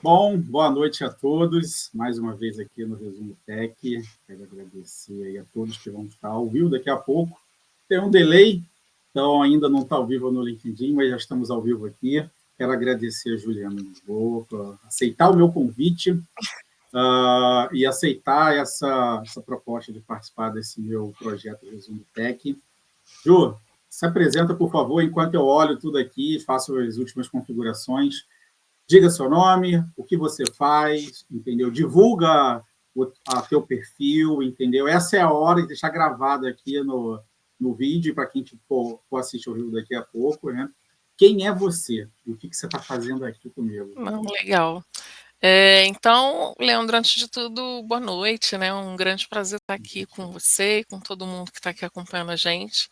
Bom, boa noite a todos. Mais uma vez aqui no Resumo Tech. Quero agradecer aí a todos que vão estar ao vivo daqui a pouco. Tem um delay, então ainda não está ao vivo no LinkedIn, mas já estamos ao vivo aqui. Quero agradecer a Juliana Lisboa por aceitar o meu convite e aceitar essa proposta de participar desse meu projeto Resumo Tech. Ju, se apresenta, por favor, enquanto eu olho tudo aqui, faço as últimas configurações. Diga seu nome, o que você faz, entendeu? Divulga teu perfil, entendeu? Essa é a hora de deixar gravado aqui no vídeo, para quem for assistir o vídeo daqui a pouco, né? Quem é você? E o que você está fazendo aqui comigo? Não, legal. Então, Leandro, antes de tudo, boa noite, né? Um grande prazer estar aqui com você e com todo mundo que está aqui acompanhando a gente.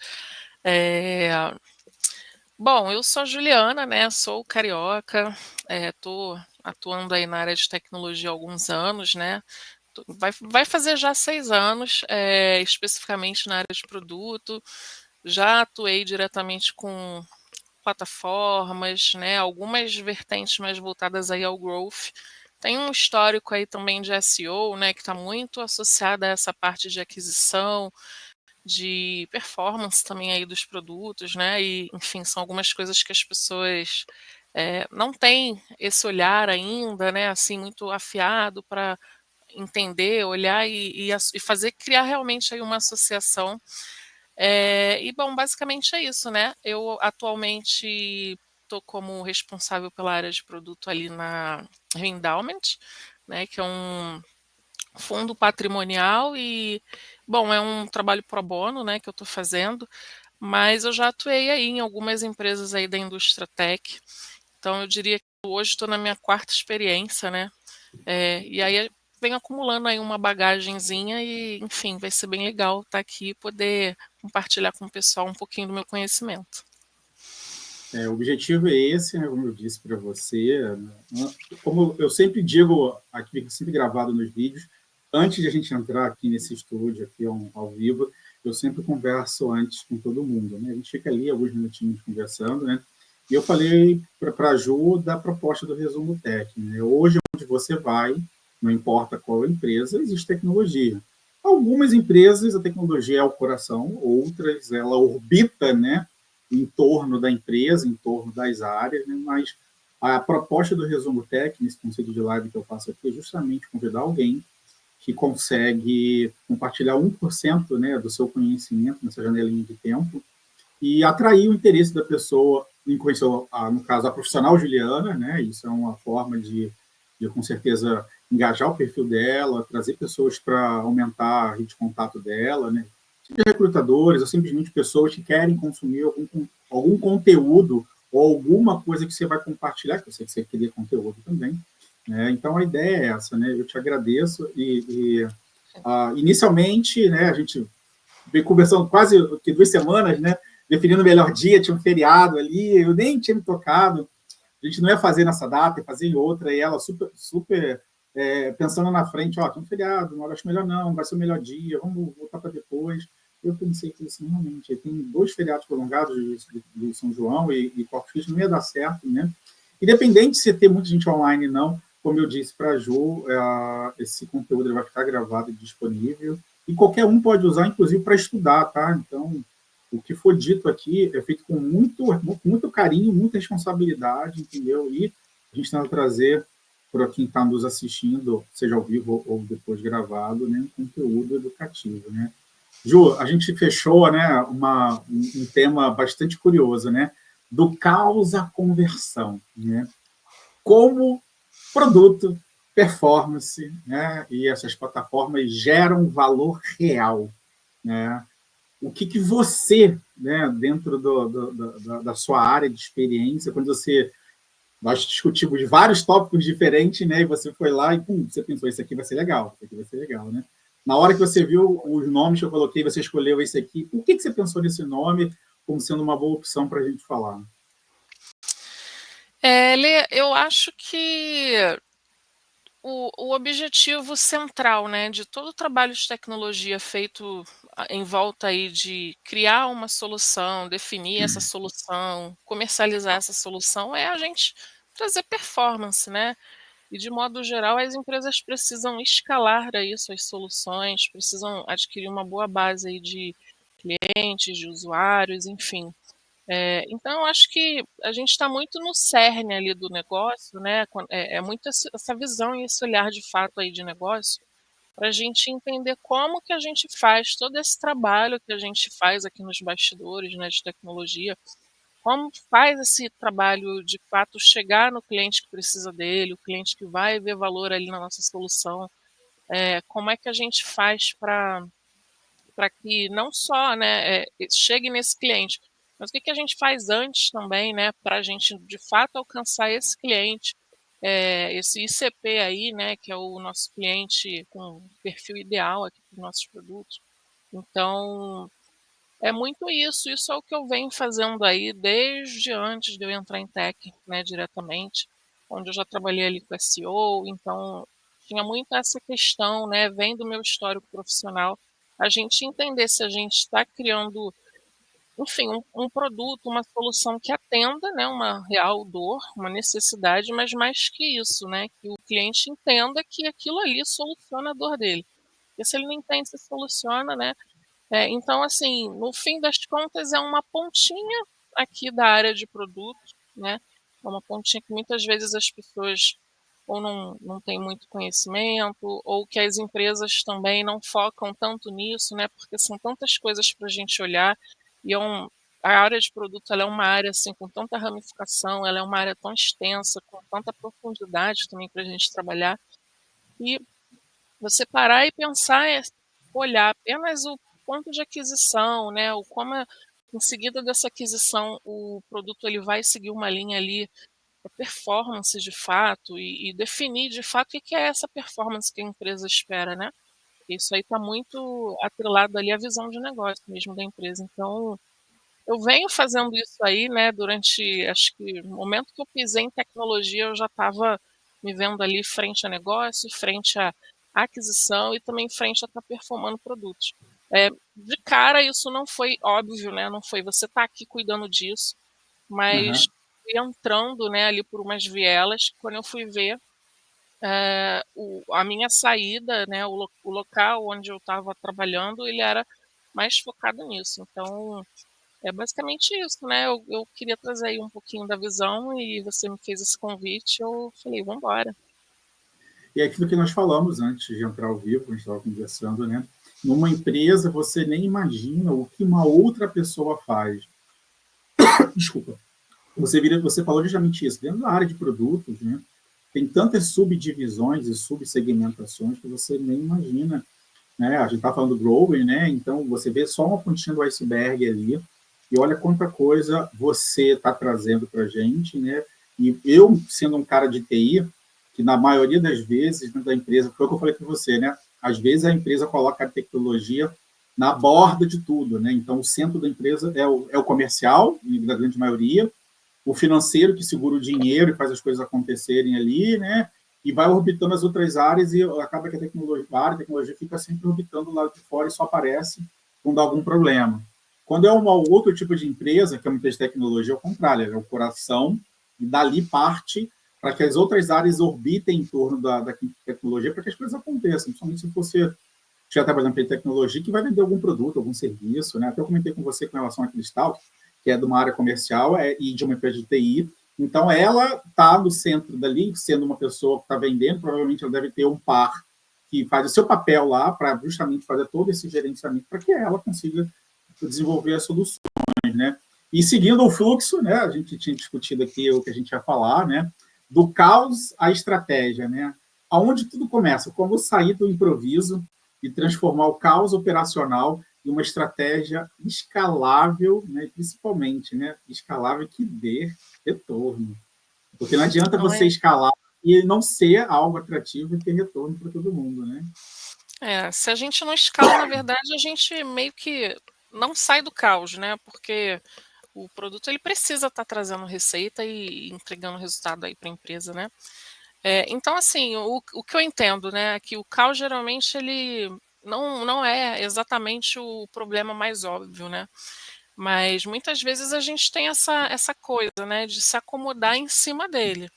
Bom, eu sou a Juliana, né? Sou carioca, estou atuando aí na área de tecnologia há alguns anos, né? Vai fazer já 6 anos, especificamente na área de produto. Já atuei diretamente com plataformas, né? Algumas vertentes mais voltadas aí ao growth. Tem um histórico aí também de SEO, né? Que está muito associado a essa parte de aquisição, de performance também aí dos produtos, né? E, enfim, são algumas coisas que as pessoas não têm esse olhar ainda, né? Assim, muito afiado para entender, olhar e fazer, criar realmente aí uma associação. E, bom, basicamente é isso, né? Eu atualmente estou como responsável pela área de produto ali na Endowment, né? Que é um fundo patrimonial e, bom, é um trabalho pro bono, né, que eu estou fazendo, mas eu já atuei aí em algumas empresas aí da indústria tech, então eu diria que hoje estou na minha 4ª experiência, né, e aí venho acumulando aí uma bagagenzinha e, enfim, vai ser bem legal estar aqui e poder compartilhar com o pessoal um pouquinho do meu conhecimento. O objetivo é esse, né, como eu disse para você. Como eu sempre digo, aqui sempre gravado nos vídeos, antes de a gente entrar aqui nesse estúdio, aqui ao vivo, eu sempre converso antes com todo mundo, né? A gente fica ali alguns minutinhos conversando, né? E eu falei para a Ju da proposta do Resumo Tech, né? Hoje, onde você vai, não importa qual empresa, existe tecnologia. Algumas empresas, a tecnologia é o coração, outras, ela orbita, né, em torno da empresa, em torno das áreas, né? Mas a proposta do Resumo Tech, nesse conceito de live que eu faço aqui, é justamente convidar alguém que consegue compartilhar 1%, né, do seu conhecimento nessa janelinha de tempo e atrair o interesse da pessoa em conhecer, no caso, a profissional Juliana, né? Isso é uma forma de com certeza, engajar o perfil dela, trazer pessoas para aumentar a rede de contato dela, né? Seja recrutadores ou simplesmente pessoas que querem consumir algum conteúdo ou alguma coisa que você vai compartilhar, que eu sei que você queria conteúdo também. Né? Então, a ideia é essa, né? Eu te agradeço inicialmente, né, a gente veio conversando quase 2 semanas, né, definindo o melhor dia, tinha um feriado ali, eu nem tinha me tocado, a gente não ia fazer nessa data, ia fazer em outra, e ela super pensando na frente, ó, tem um feriado, não acho melhor não, vai ser o melhor dia, vamos voltar para depois. Eu pensei que assim, realmente, tem 2 feriados prolongados de São João e Corpus Christi, não ia dar certo, né? Independente de se ter muita gente online ou não, como eu disse para a Ju, esse conteúdo ele vai ficar gravado e disponível, e qualquer um pode usar, inclusive, para estudar, tá? Então, o que for dito aqui é feito com muito carinho, muita responsabilidade, entendeu? E a gente tenta trazer para quem está nos assistindo, seja ao vivo ou depois gravado, né, um conteúdo educativo, né? Ju, a gente fechou, né, um tema bastante curioso, né? Do caos à conversão, né? Como produto, performance, né, e essas plataformas geram valor real, né? O que você, né, dentro da sua área de experiência, quando nós discutimos vários tópicos diferentes, né, e você foi lá e você pensou, isso aqui vai ser legal, isso aqui vai ser legal, né? Na hora que você viu os nomes que eu coloquei, você escolheu esse aqui, por que você pensou nesse nome como sendo uma boa opção para a gente falar? Lê, eu acho que o objetivo central, né, de todo o trabalho de tecnologia feito em volta aí de criar uma solução, definir essa solução, comercializar essa solução, é a gente trazer performance, né? E, de modo geral, as empresas precisam escalar aí suas soluções, precisam adquirir uma boa base aí de clientes, de usuários, enfim. Então, eu acho que a gente está muito no cerne ali do negócio, né? É muito essa visão e esse olhar de fato aí de negócio, para a gente entender como que a gente faz todo esse trabalho que a gente faz aqui nos bastidores, né, de tecnologia, como faz esse trabalho de fato chegar no cliente que precisa dele, o cliente que vai ver valor ali na nossa solução, como é que a gente faz para que não só, né, chegue nesse cliente, mas o que a gente faz antes também, né, para a gente de fato alcançar esse cliente, esse ICP aí, né, que é o nosso cliente com perfil ideal aqui para os nossos produtos. Então, é muito isso é o que eu venho fazendo aí desde antes de eu entrar em tech, né, diretamente, onde eu já trabalhei ali com SEO, então tinha muito essa questão, né, vem do meu histórico profissional, a gente entender se a gente está criando, enfim, um produto, uma solução que atenda, né, uma real dor, uma necessidade, mas mais que isso, né, que o cliente entenda que aquilo ali soluciona a dor dele. Porque se ele não entende se soluciona, né, então, assim, no fim das contas, é uma pontinha aqui da área de produto, né? É uma pontinha que muitas vezes as pessoas ou não têm muito conhecimento, ou que as empresas também não focam tanto nisso, né? Porque são tantas coisas para a gente olhar, e a área de produto ela é uma área assim, com tanta ramificação, ela é uma área tão extensa, com tanta profundidade também para a gente trabalhar, e você parar e pensar, olhar apenas o ponto de aquisição, né, o como em seguida dessa aquisição o produto ele vai seguir uma linha ali, a performance de fato, e definir de fato o que é essa performance que a empresa espera, né? Isso aí está muito atrelado ali à visão de negócio mesmo da empresa. Então, eu venho fazendo isso aí, né, durante, acho que no momento que eu pisei em tecnologia, eu já estava me vendo ali frente a negócio, frente à aquisição e também frente a estar performando produtos. De cara, isso não foi óbvio, né, não foi você está aqui cuidando disso, mas Aham. fui entrando, né, ali por umas vielas, que quando eu fui ver, a minha saída, né, o local onde eu estava trabalhando, ele era mais focado nisso. Então, é basicamente isso, né? Eu queria trazer aí um pouquinho da visão e você me fez esse convite, eu falei, vamos embora. E é aquilo que nós falamos antes de entrar ao vivo, a gente estava conversando, né? Numa empresa, você nem imagina o que uma outra pessoa faz. Desculpa. Você falou justamente isso. Dentro da área de produtos, né? Tem tantas subdivisões e subsegmentações que você nem imagina, né? A gente está falando do growing, né? Então, você vê só uma pontinha do iceberg ali e olha quanta coisa você está trazendo para a gente, né? E eu, sendo um cara de TI, que na maioria das vezes dentro da empresa, foi o que eu falei para você, né? Às vezes a empresa coloca a tecnologia na borda de tudo, né? Então, o centro da empresa é o comercial, na grande maioria, o financeiro que segura o dinheiro e faz as coisas acontecerem ali, né? E vai orbitando as outras áreas e acaba que a área de tecnologia fica sempre orbitando lá de fora e só aparece quando há algum problema. Quando é um outro tipo de empresa, que é uma empresa de tecnologia, é o contrário, é o coração, e dali parte para que as outras áreas orbitem em torno da tecnologia para que as coisas aconteçam, principalmente se você já trabalhando em tecnologia, que vai vender algum produto, algum serviço, né? Até eu comentei com você com relação a Cristal, que é de uma área comercial e de uma empresa de TI. Então, ela está no centro dali, sendo uma pessoa que está vendendo, provavelmente ela deve ter um par que faz o seu papel lá para justamente fazer todo esse gerenciamento para que ela consiga desenvolver as soluções, né? E seguindo o fluxo, né? A gente tinha discutido aqui o que a gente ia falar, né? Do caos à estratégia, né? Aonde tudo começa, como sair do improviso e transformar o caos operacional em uma estratégia escalável, né? Principalmente, né? Escalável que dê retorno. Porque não adianta Não você é? escalar e não ser algo atrativo e ter retorno para todo mundo, né? Se a gente não escala, na verdade, a gente meio que não sai do caos, né? Porque o produto ele precisa estar trazendo receita e entregando resultado aí para a empresa, né? Então, assim, o que eu entendo, né, é que o caos geralmente ele não é exatamente o problema mais óbvio, né? Mas muitas vezes a gente tem essa coisa, né, de se acomodar em cima dele.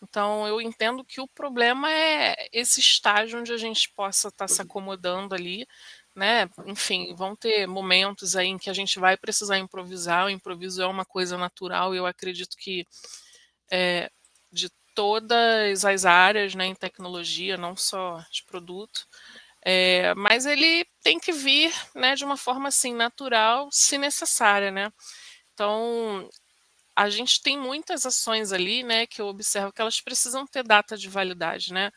Então, eu entendo que o problema é esse estágio onde a gente possa estar se acomodando ali, né? Enfim, vão ter momentos aí em que a gente vai precisar improvisar. O improviso é uma coisa natural e eu acredito que de todas as áreas, né, em tecnologia, não só de produto, mas ele tem que vir, né, de uma forma assim natural, se necessária, né? Então, a gente tem muitas ações ali, né, que eu observo que elas precisam ter data de validade, né?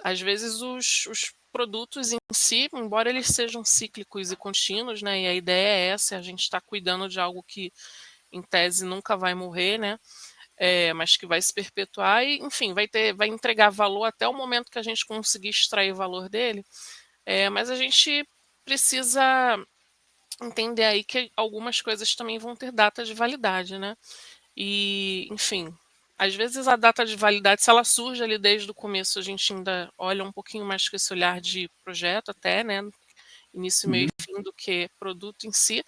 Às vezes os produtos em si, embora eles sejam cíclicos e contínuos, né, e a ideia é essa, a gente está cuidando de algo que em tese nunca vai morrer, né? Mas que vai se perpetuar e, enfim, vai entregar valor até o momento que a gente conseguir extrair valor dele. Mas a gente precisa entender aí que algumas coisas também vão ter data de validade, né? E, enfim, às vezes a data de validade, se ela surge ali desde o começo, a gente ainda olha um pouquinho mais com esse olhar de projeto até, né? Início, meio e fim do que produto em si.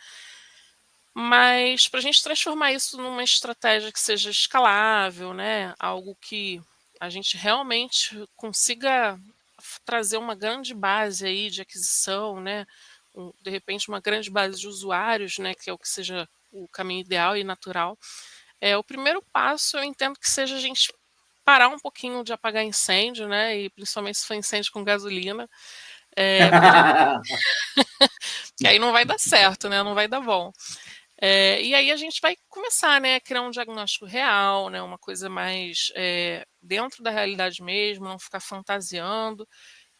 Mas para a gente transformar isso numa estratégia que seja escalável, né? Algo que a gente realmente consiga trazer uma grande base aí de aquisição, né? De repente uma grande base de usuários, né? Que é o que seja o caminho ideal e natural. O primeiro passo eu entendo que seja a gente parar um pouquinho de apagar incêndio, né? E principalmente se for incêndio com gasolina, para gente, que aí não vai dar certo, né? Não vai dar bom. E aí a gente vai começar, né, a criar um diagnóstico real, né, uma coisa mais dentro da realidade mesmo, não ficar fantasiando.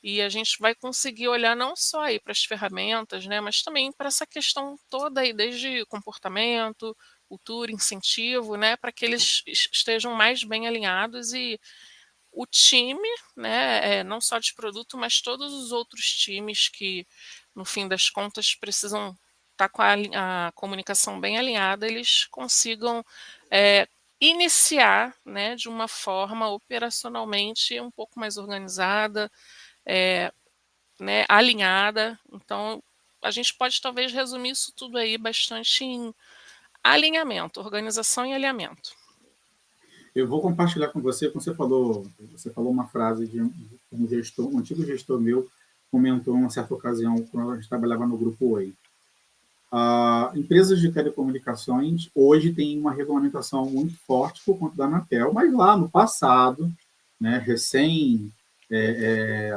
E a gente vai conseguir olhar não só aí para as ferramentas, né, mas também para essa questão toda aí, desde comportamento, cultura, incentivo, né, para que eles estejam mais bem alinhados e o time, né, não só de produto, mas todos os outros times que, no fim das contas, precisam estar com a comunicação bem alinhada, eles consigam iniciar, né, de uma forma operacionalmente um pouco mais organizada, né, alinhada. Então, a gente pode talvez resumir isso tudo aí bastante em alinhamento, organização e alinhamento. Eu vou compartilhar com você, como você falou uma frase de um antigo gestor meu comentou em uma certa ocasião, quando a gente trabalhava no Grupo Oi. Empresas de telecomunicações hoje têm uma regulamentação muito forte por conta da Anatel, mas lá no passado, né,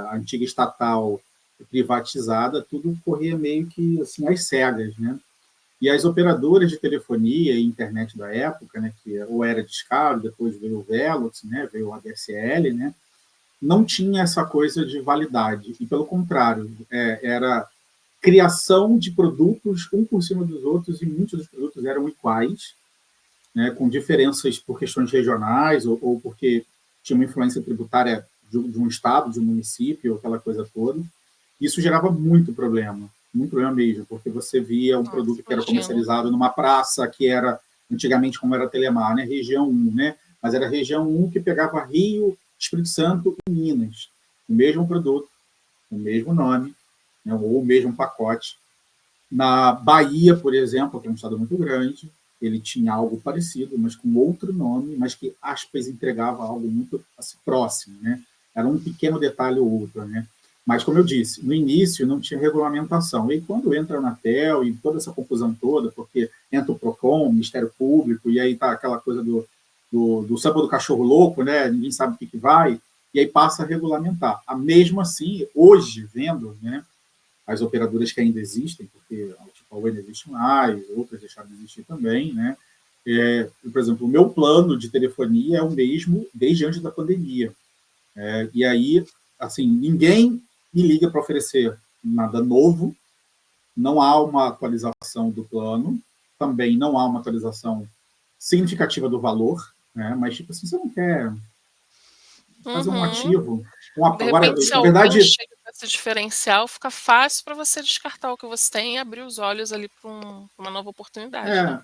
a antiga estatal privatizada, tudo corria meio que assim às cegas, né? E as operadoras de telefonia e internet da época, né, que ou era Discado, depois veio o Velox, né, veio o ADSL, né, não tinha essa coisa de validade. E, pelo contrário, era criação de produtos um por cima dos outros, e muitos dos produtos eram iguais, né, com diferenças por questões regionais ou porque tinha uma influência tributária de um estado, de um município, aquela coisa toda. Isso gerava muito problema mesmo, porque você via um produto que era comercializado numa praça, que era, antigamente, como era Telemar, né, região 1, né, mas era região 1 que pegava Rio, Espírito Santo e Minas. O mesmo produto, o mesmo nome, né, ou o mesmo pacote. Na Bahia, por exemplo, que é um estado muito grande, ele tinha algo parecido, mas com outro nome, mas que, aspas, entregava algo muito assim, próximo, né? Era um pequeno detalhe ou outro, né? Mas, como eu disse, no início não tinha regulamentação. E quando entra a Anatel e toda essa confusão toda, porque entra o PROCON, o Ministério Público, e aí tá aquela coisa do samba do cachorro louco, né? Ninguém sabe o que vai, e aí passa a regulamentar. Mesmo assim, hoje, vendo, né, as operadoras que ainda existem, porque tipo, a Oi não existe mais, outras deixaram de existir também, né? Por exemplo, o meu plano de telefonia é o mesmo desde antes da pandemia. E aí, assim, ninguém me liga para oferecer nada novo, não há uma atualização do plano, também não há uma atualização significativa do valor, né? Mas, tipo assim, você não quer fazer um ativo. De Agora, repente, se na alguém verdade, chega com esse diferencial, fica fácil para você descartar o que você tem e abrir os olhos ali para uma nova oportunidade, né?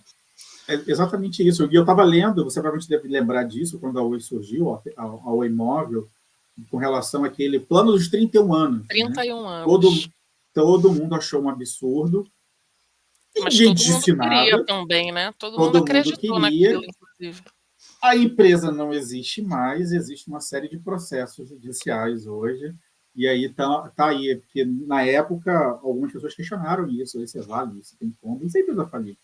É exatamente isso. E eu estava lendo, você provavelmente deve lembrar disso, quando a Oi surgiu, a Oi Móvel, com relação àquele plano dos 31 anos. 31 Né? anos. Todo mundo achou um absurdo. Mas Ninguém todo mundo disse queria nada. também, né? Todo mundo Todo mundo acreditou naquilo, queria. inclusive. A empresa não existe mais, existe uma série de processos judiciais hoje, e aí tá aí, porque na época algumas pessoas questionaram isso, isso é válido, isso tem como, isso é empresa falir.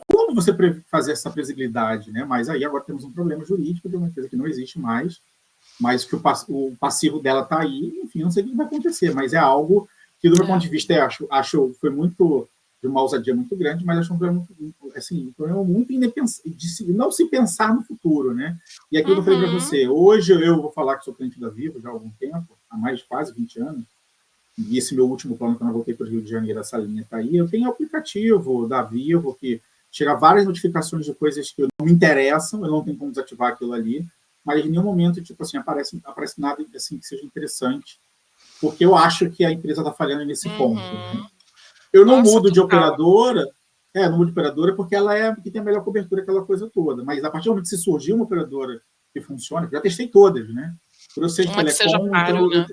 Como você fazer essa previsibilidade, né? Mas aí agora temos um problema jurídico de uma empresa que não existe mais, mas que o passivo dela está aí, enfim, não sei o que vai acontecer, mas é algo que, do meu ponto de vista, acho foi muito de uma ousadia muito grande, mas acho um problema, assim, um problema muito de não se pensar no futuro, né? E aquilo que eu falei para você, hoje eu vou falar que sou cliente da Vivo já há algum tempo, há mais de quase 20 anos, e esse meu último plano, quando eu voltei para o Rio de Janeiro, essa linha está aí, eu tenho aplicativo da Vivo, que chega várias notificações de coisas que não me interessam, eu não tenho como desativar aquilo ali, mas em nenhum momento, tipo assim, aparece nada assim, que seja interessante, porque eu acho que a empresa está falhando nesse ponto. Né? Eu não Nossa, mudo de total. operadora, não mudo de operadora porque ela é que tem a melhor cobertura, aquela coisa toda, mas a partir do momento que se surgir uma operadora que funciona, já testei todas, né? Por eu ser de Uma que seja telecom, páreo, então né?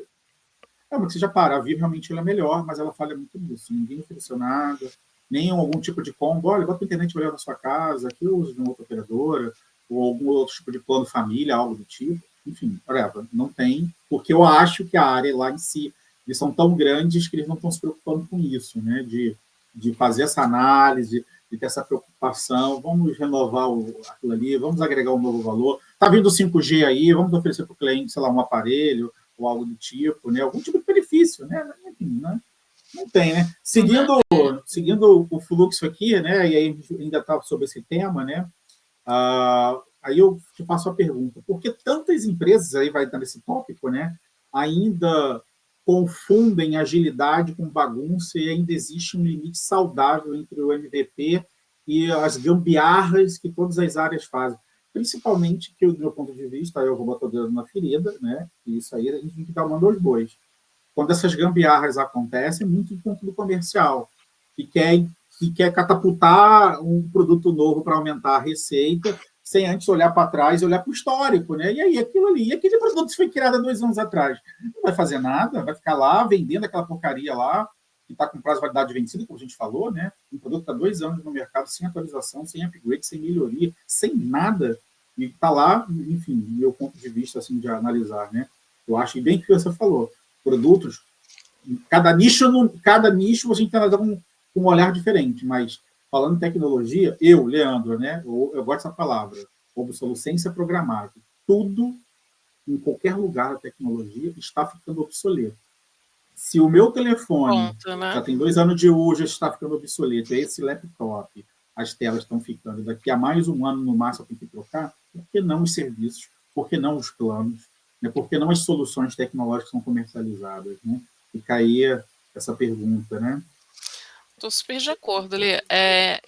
uma que seja para. A Vivo realmente ela é melhor, mas ela falha muito nisso. Ninguém ofereceu nada, nem algum tipo de combo. Olha, bota a internet melhor na sua casa, aqui eu uso de uma outra operadora, ou algum outro tipo de plano família, algo do tipo. Enfim, whatever, não tem, porque eu acho que a área lá em si, eles são tão grandes que eles não estão se preocupando com isso, né? De fazer essa análise, de ter essa preocupação, vamos renovar aquilo ali, vamos agregar um novo valor. Está vindo o 5G aí, vamos oferecer para o cliente, sei lá, um aparelho, ou algo do tipo, né? Algum tipo de benefício, né? Enfim, né? Não tem, né? Seguindo o fluxo aqui, né? E aí a gente ainda está sobre esse tema, né? Aí eu te faço a pergunta: por que tantas empresas, aí vai dar nesse tópico, né? Ainda confundem agilidade com bagunça e ainda existe um limite saudável entre o MVP e as gambiarras que todas as áreas fazem? Principalmente que, do meu ponto de vista, eu vou botar o dedo na ferida, né? E isso aí a gente tem que dar uma dos bois. Quando essas gambiarras acontecem, é muito em ponto do comercial, que quer catapultar um produto novo para aumentar a receita, sem antes olhar para trás e olhar para o histórico, né? E aí, aquilo ali, aquele produto que foi criado há 2 anos atrás, não vai fazer nada, vai ficar lá vendendo aquela porcaria lá, que está com prazo de validade vencido, como a gente falou, né? Um produto que está 2 anos no mercado, sem atualização, sem upgrade, sem melhoria, sem nada, e está lá, enfim, meu ponto de vista assim de analisar, né? Eu acho bem que você falou, produtos, cada nicho a gente tem um olhar diferente, mas falando em tecnologia, Leandro, né, eu gosto dessa palavra, obsolescência programável. Tudo, em qualquer lugar da tecnologia, está ficando obsoleto. Se o meu telefone Ponto, né? já tem 2 anos de uso, já está ficando obsoleto, esse laptop, as telas estão ficando, daqui a mais um ano, no máximo, eu tenho que trocar, por que não os serviços? Por que não os planos? Né? Por que não as soluções tecnológicas são comercializadas? Né? Fica aí essa pergunta, né? Estou super de acordo, Lê.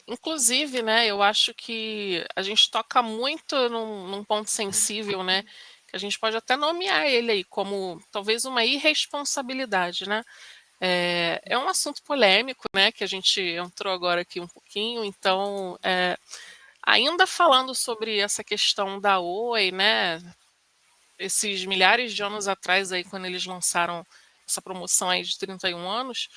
Inclusive, né, eu acho que a gente toca muito num ponto sensível, né, que a gente pode até nomear ele aí como talvez uma irresponsabilidade, né? É um assunto polêmico, né, que a gente entrou agora aqui um pouquinho, então, ainda falando sobre essa questão da Oi, né, esses milhares de anos atrás aí, quando eles lançaram essa promoção aí de 31 anos,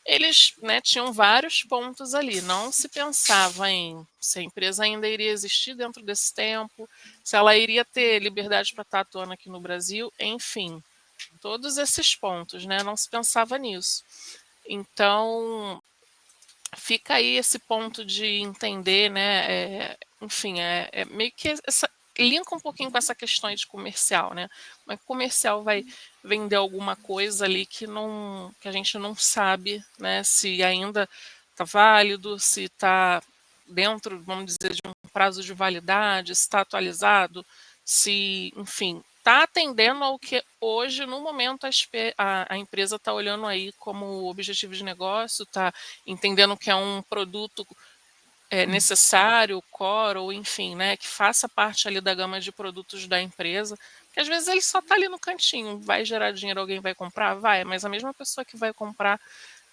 eles, né, tinham vários pontos ali. Não se pensava em se a empresa ainda iria existir dentro desse tempo, se ela iria ter liberdade para estar atuando aqui no Brasil, enfim, todos esses pontos, né? Não se pensava nisso. Então, fica aí esse ponto de entender, né? Enfim, meio que linka um pouquinho com essa questão de comercial, né? Como é que o comercial vai vender alguma coisa ali que a gente não sabe, né? Se ainda está válido, se está dentro, vamos dizer, de um prazo de validade, se está atualizado, se, enfim, está atendendo ao que hoje, no momento, a empresa está olhando aí como objetivo de negócio, está entendendo que é um produto necessário, core, ou enfim, né, que faça parte ali da gama de produtos da empresa, que às vezes ele só está ali no cantinho, vai gerar dinheiro, alguém vai comprar? Vai, mas a mesma pessoa que vai comprar,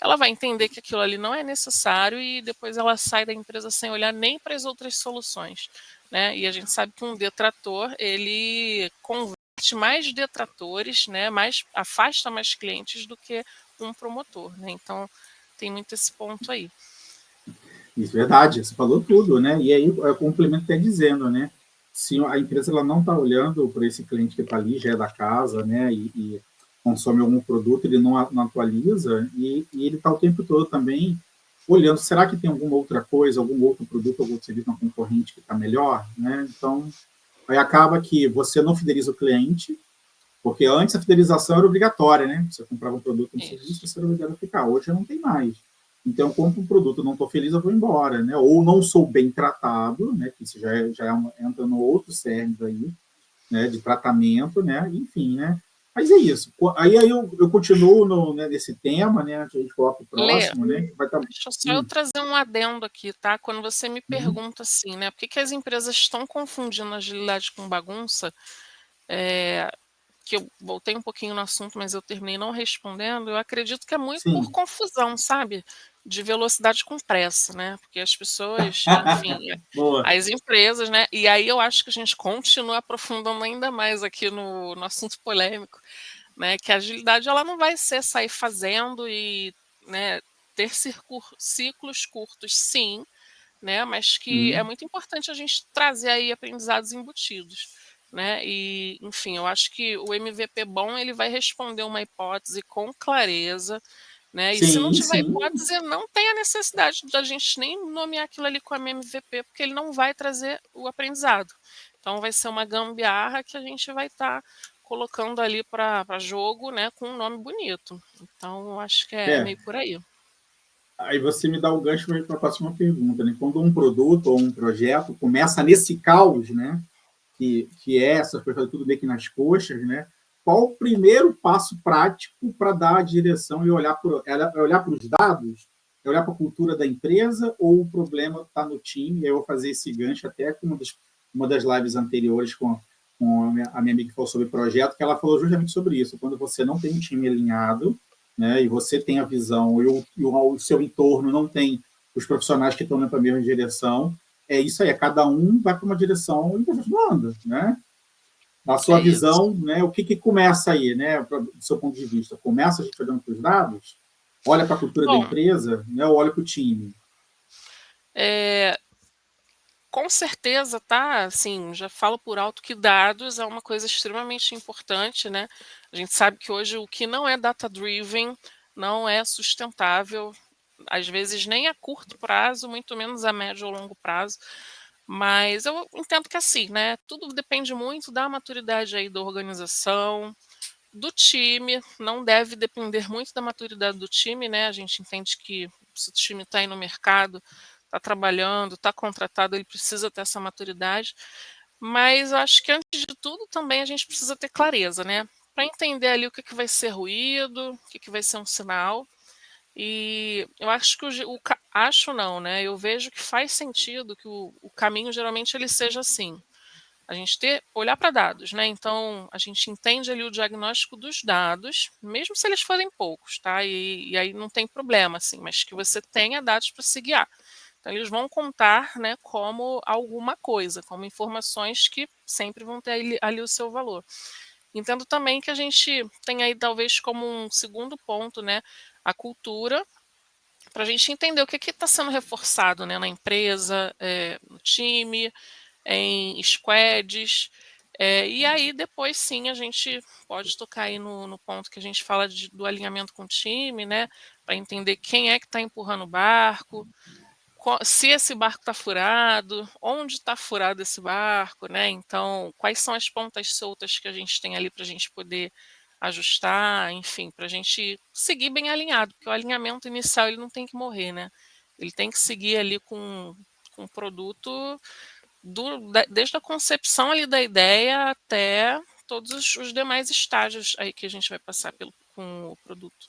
ela vai entender que aquilo ali não é necessário e depois ela sai da empresa sem olhar nem para as outras soluções, né? E a gente sabe que um detrator, ele converte mais detratores, né, afasta mais clientes do que um promotor, né? Então, tem muito esse ponto aí. Isso é verdade, você falou tudo, né? E aí o complemento está dizendo, né? Se a empresa ela não está olhando para esse cliente que está ali, já é da casa, né? E consome algum produto, ele não atualiza e ele está o tempo todo também olhando, será que tem alguma outra coisa, algum outro produto, algum serviço na concorrente que está melhor, né? Então, aí acaba que você não fideliza o cliente, porque antes a fidelização era obrigatória, né? Você comprava um produto, um serviço, você era obrigado a ficar. Hoje não tem mais. Então, eu compro um produto, não estou feliz, eu vou embora, né? Ou não sou bem tratado, né? Que isso entra no outro cerne aí, né? De tratamento, né? Enfim, né? Mas é isso. Aí eu continuo nesse tema, né? A gente coloca o Lê, próximo, né? Que vai estar... deixa só eu trazer um adendo aqui, tá? Quando você me pergunta assim, né? Por que as empresas estão confundindo agilidade com bagunça? Que eu voltei um pouquinho no assunto, mas eu terminei não respondendo. Eu acredito que é muito por Sim. confusão, sabe? De velocidade com pressa, né? Porque as pessoas, enfim, Boa. as empresas, né? E aí eu acho que a gente continua aprofundando ainda mais aqui no assunto polêmico, né? Que a agilidade ela não vai ser sair fazendo e, né, ter ciclos curtos, sim, né? Mas que é muito importante a gente trazer aí aprendizados embutidos, né? E, enfim, eu acho que o MVP bom ele vai responder uma hipótese com clareza, né? E se não Sim, tiver sim. hipótese, não tem a necessidade da gente nem nomear aquilo ali como MVP, porque ele não vai trazer o aprendizado. Então vai ser uma gambiarra que a gente vai estar colocando ali para jogo, né, com um nome bonito. Então eu acho que é É. meio por aí. Aí você me dá o gancho para a próxima pergunta, né? Quando um produto ou um projeto começa nesse caos, né? Que é essas coisas tudo meio que nas coxas, né? Qual o primeiro passo prático para dar a direção e olhar para os dados, olhar para a cultura da empresa ou o problema está no time? Eu vou fazer esse gancho até com uma das lives anteriores com a minha amiga que falou sobre projeto, que ela falou justamente sobre isso. Quando você não tem um time alinhado, né, e você tem a visão e o seu entorno não tem os profissionais que estão indo para a mesma direção, é isso aí, cada um vai para uma direção e você não anda, né? Na sua É isso. visão, né, o que começa aí, né, do seu ponto de vista? Começa a gente olhando para os dados? Olha para a cultura da Bom, empresa, né, ou olha para o time? é, com certeza, tá? Assim, já falo por alto que dados é uma coisa extremamente importante, né? A gente sabe que hoje o que não é data-driven não é sustentável, às vezes nem a curto prazo, muito menos a médio ou longo prazo. Mas eu entendo que assim, né? Tudo depende muito da maturidade aí da organização, do time, não deve depender muito da maturidade do time, né? A gente entende que se o time está aí no mercado, está trabalhando, está contratado, ele precisa ter essa maturidade. Mas eu acho que antes de tudo também a gente precisa ter clareza, né? Para entender ali o que vai ser ruído, o que vai ser um sinal. E eu acho que acho não, né? Eu vejo que faz sentido que o caminho geralmente ele seja assim. A gente olhar para dados, né? Então a gente entende ali o diagnóstico dos dados, mesmo se eles forem poucos, tá? E aí não tem problema, assim, mas que você tenha dados para se guiar. Então eles vão contar, né, como alguma coisa, como informações que sempre vão ter ali o seu valor. Entendo também que a gente tem aí talvez como um segundo ponto, né, a cultura, para a gente entender o que está sendo reforçado, né, na empresa, no time, em squads. E aí, depois sim, a gente pode tocar aí no ponto que a gente fala do alinhamento com o time, né? Para entender quem é que está empurrando o barco, se esse barco está furado, onde está furado esse barco, né? Então, quais são as pontas soltas que a gente tem ali para a gente poder ajustar, enfim, para a gente seguir bem alinhado, porque o alinhamento inicial ele não tem que morrer, né? Ele tem que seguir ali com o produto desde a concepção ali da ideia até todos os demais estágios aí que a gente vai passar com o produto.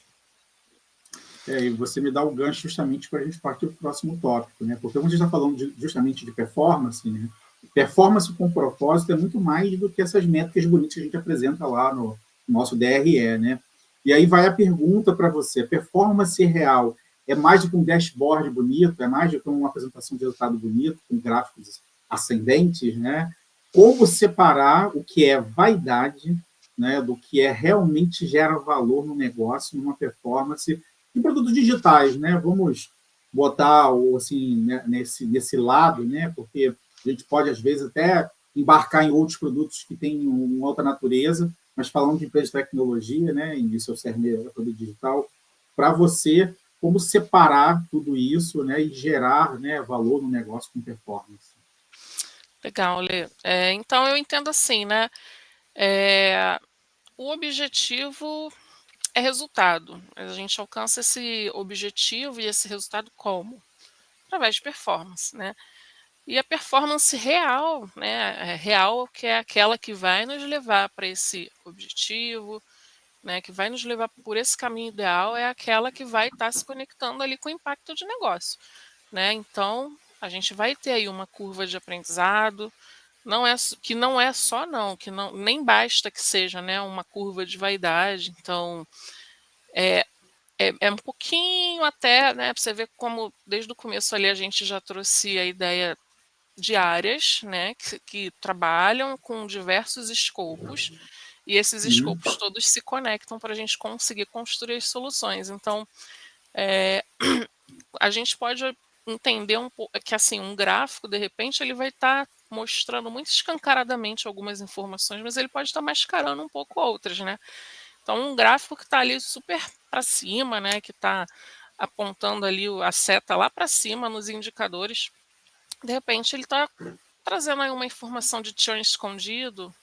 E você me dá o gancho justamente para a gente partir para o próximo tópico, né? Porque como a gente está falando justamente de performance, né? Performance com propósito é muito mais do que essas métricas bonitas que a gente apresenta lá no nosso DRE, né? E aí vai a pergunta para você: performance real é mais do que um dashboard bonito, é mais do que uma apresentação de resultado bonito, com gráficos ascendentes, né? Como separar o que é vaidade, né, do que é realmente gera valor no negócio, numa performance de produtos digitais, né? Vamos botar assim, né, nesse lado, né? Porque a gente pode, às vezes, até embarcar em outros produtos que têm uma outra natureza, mas falando de empresa de tecnologia, né, e seu CERN é todo digital, para você, como separar tudo isso, né, e gerar, né, valor no negócio com performance. Legal, Lê. Então eu entendo assim, né? O objetivo é resultado. A gente alcança esse objetivo e esse resultado como? Através de performance, né? E a performance real, né? Real, que é aquela que vai nos levar para esse objetivo, né? Que vai nos levar por esse caminho ideal, é aquela que vai estar se conectando ali com o impacto de negócio, né? Então, a gente vai ter aí uma curva de aprendizado, que não é só não, que não nem basta que seja, né, uma curva de vaidade. Então, é um pouquinho até, né, para você ver como desde o começo ali a gente já trouxe a ideia de áreas, né, que trabalham com diversos escopos, e esses escopos todos se conectam para a gente conseguir construir as soluções. Então, a gente pode entender um pouco que assim um gráfico, de repente, ele vai estar mostrando muito escancaradamente algumas informações, mas ele pode estar mascarando um pouco outras, né? Então, um gráfico que está ali super para cima, né, que está apontando ali a seta lá para cima nos indicadores, de repente ele está trazendo aí uma informação de churn escondido,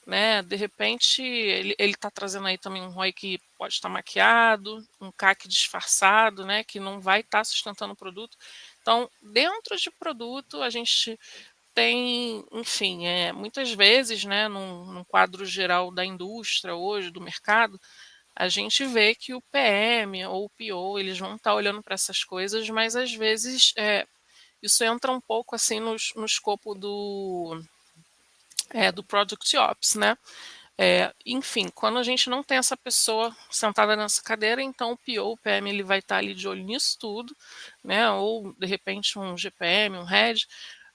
né? De repente ele está trazendo aí também um ROI que pode estar maquiado, um CAC disfarçado, né? Que não vai estar sustentando o produto. Então, dentro de produto, a gente tem, enfim, muitas vezes, né, num quadro geral da indústria hoje, do mercado, a gente vê que o PM ou o PO, eles vão estar olhando para essas coisas, mas às vezes isso entra um pouco assim no escopo do Product Ops, né? Enfim, quando a gente não tem essa pessoa sentada nessa cadeira, então o PO, o PM, ele vai estar ali de olho nisso tudo, né? Ou de repente um GPM, um Head,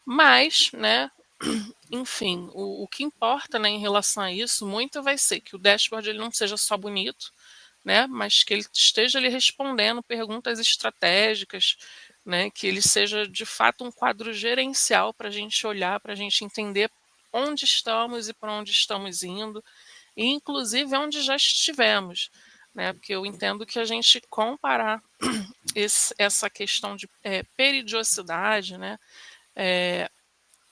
mas, né? Enfim, o que importa, né, em relação a isso, muito vai ser que o dashboard ele não seja só bonito, né, mas que ele esteja ali respondendo perguntas estratégicas, né, que ele seja de fato um quadro gerencial para a gente olhar, para a gente entender onde estamos e para onde estamos indo, e inclusive onde já estivemos, né, porque eu entendo que a gente comparar essa questão de periodicidade, né,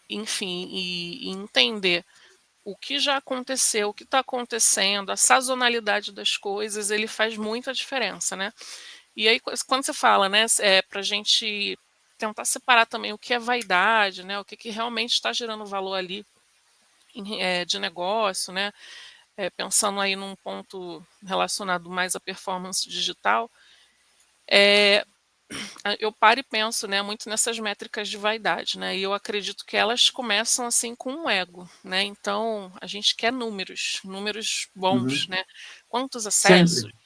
enfim, e entender o que já aconteceu, o que está acontecendo, a sazonalidade das coisas, ele faz muita diferença, né? E aí, quando você fala, né, para a gente tentar separar também o que é vaidade, né, o que realmente está gerando valor ali de negócio, né, pensando aí num ponto relacionado mais à performance digital, eu paro e penso, né, muito nessas métricas de vaidade, né, e eu acredito que elas começam assim com um ego, né, então a gente quer números, números bons, né, quantos acessos, Sempre.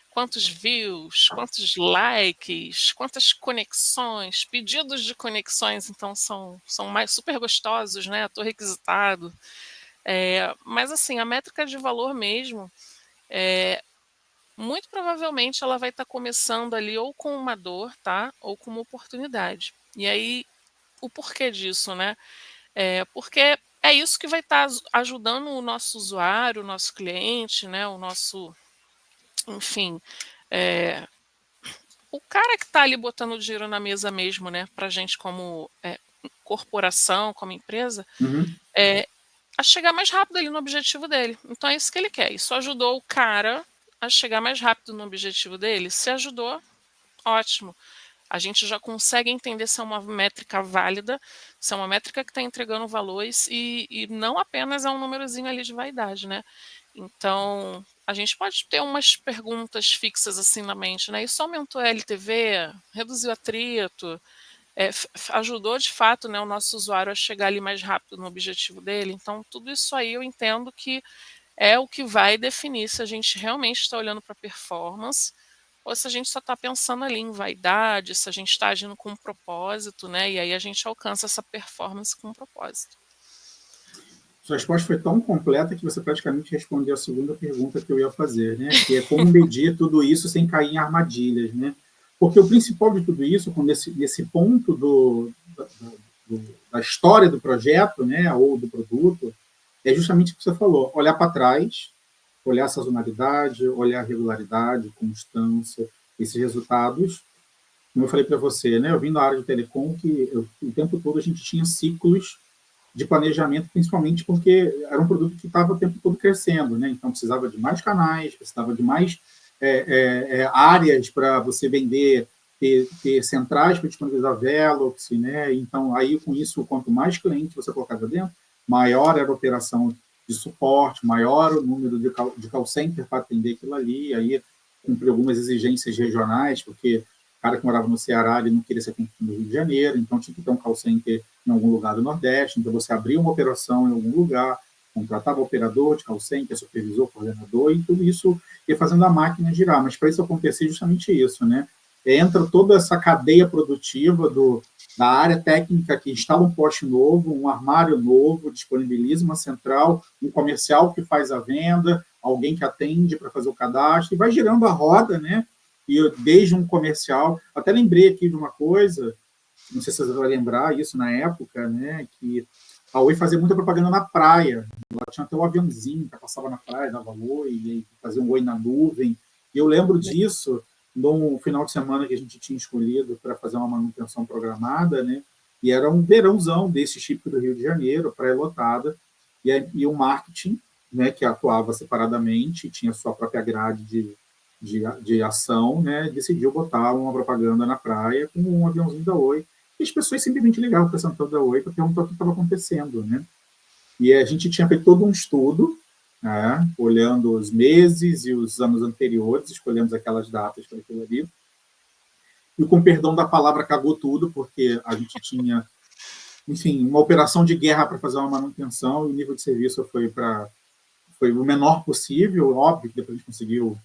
quantos views, quantos likes, quantas conexões, pedidos de conexões, então são mais super gostosos, né, tô requisitado, mas assim, a métrica de valor mesmo, muito provavelmente ela vai estar começando ali ou com uma dor, tá? Ou com uma oportunidade. E aí, o porquê disso, né? Porque é isso que vai estar ajudando o nosso usuário, o nosso cliente, né? O nosso, enfim, o cara que está ali botando dinheiro na mesa mesmo, né? Para a gente como corporação, como empresa, a chegar mais rápido ali no objetivo dele. Então é isso que ele quer. Isso ajudou o cara a chegar mais rápido no objetivo dele? Se ajudou, ótimo. A gente já consegue entender se é uma métrica válida, se é uma métrica que está entregando valores e não apenas é um númerozinho ali de vaidade, né? Então, a gente pode ter umas perguntas fixas assim na mente, né? Isso aumentou a LTV, reduziu atrito, ajudou de fato, né, o nosso usuário a chegar ali mais rápido no objetivo dele. Então, tudo isso aí eu entendo que é o que vai definir se a gente realmente está olhando para performance ou se a gente só está pensando ali em vaidade, se a gente está agindo com um propósito, né? E aí a gente alcança essa performance com um propósito. Sua resposta foi tão completa que você praticamente respondeu a segunda pergunta que eu ia fazer, né? Que é como medir tudo isso sem cair em armadilhas, né? Porque o principal de tudo isso, quando nesse ponto da história do projeto, né, ou do produto, é justamente o que você falou, olhar para trás, olhar a sazonalidade, olhar a regularidade, constância, esses resultados. Como eu falei para você, né, eu vim da área de telecom, o tempo todo a gente tinha ciclos de planejamento, principalmente porque era um produto que estava o tempo todo crescendo, né? Então precisava de mais canais, precisava de mais áreas para você vender, ter centrais para disponibilizar Velox, né? Então aí com isso, quanto mais cliente você colocava dentro, maior era a operação de suporte, maior o número de call center para atender aquilo ali, aí cumprir algumas exigências regionais, porque o cara que morava no Ceará, ele não queria ser atendido no Rio de Janeiro, então tinha que ter um call center em algum lugar do Nordeste, então você abria uma operação em algum lugar, contratava operador de call center, supervisor, coordenador, e tudo isso ia fazendo a máquina girar. Mas para isso acontecer, justamente isso, né? Entra toda essa cadeia produtiva da área técnica que instala um poste novo, um armário novo, disponibiliza uma central, um comercial que faz a venda, alguém que atende para fazer o cadastro, e vai girando a roda, né? E desde um comercial, até lembrei aqui de uma coisa, não sei se você vai lembrar isso na época, né, que a Oi fazia muita propaganda na praia. Ela tinha até um aviãozinho que passava na praia, dava oi, e fazia um oi na nuvem. E eu lembro disso num final de semana que a gente tinha escolhido para fazer uma manutenção programada, né, e era um verãozão desse tipo do Rio de Janeiro, praia lotada, e o marketing, né, que atuava separadamente, tinha sua própria grade de ação, né, decidiu botar uma propaganda na praia com um aviãozinho da Oi. E as pessoas simplesmente ligavam para a central da Oi para perguntar o que estava acontecendo, né? E a gente tinha feito todo um estudo, né, olhando os meses e os anos anteriores, escolhemos aquelas datas para aquilo ali. E, com perdão da palavra, cagou tudo, porque a gente tinha, enfim, uma operação de guerra para fazer uma manutenção, e o nível de serviço foi o menor possível. Óbvio que depois a gente conseguiu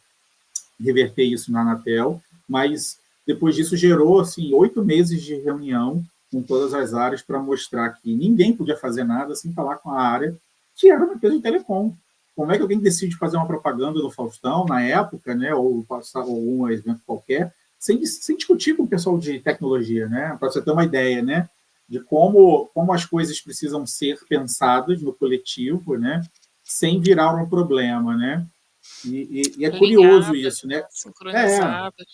reverter isso na Anatel, mas depois disso gerou assim 8 meses de reunião com todas as áreas para mostrar que ninguém podia fazer nada sem falar com a área, que era uma empresa de telecom. Como é que alguém decide fazer uma propaganda no Faustão, na época, né, ou passar algum evento qualquer, sem discutir com o pessoal de tecnologia, né, para você ter uma ideia, né, de como as coisas precisam ser pensadas no coletivo, né, sem virar um problema, né? E é curioso Alinhadas, isso, né, né? É, sincronizadas.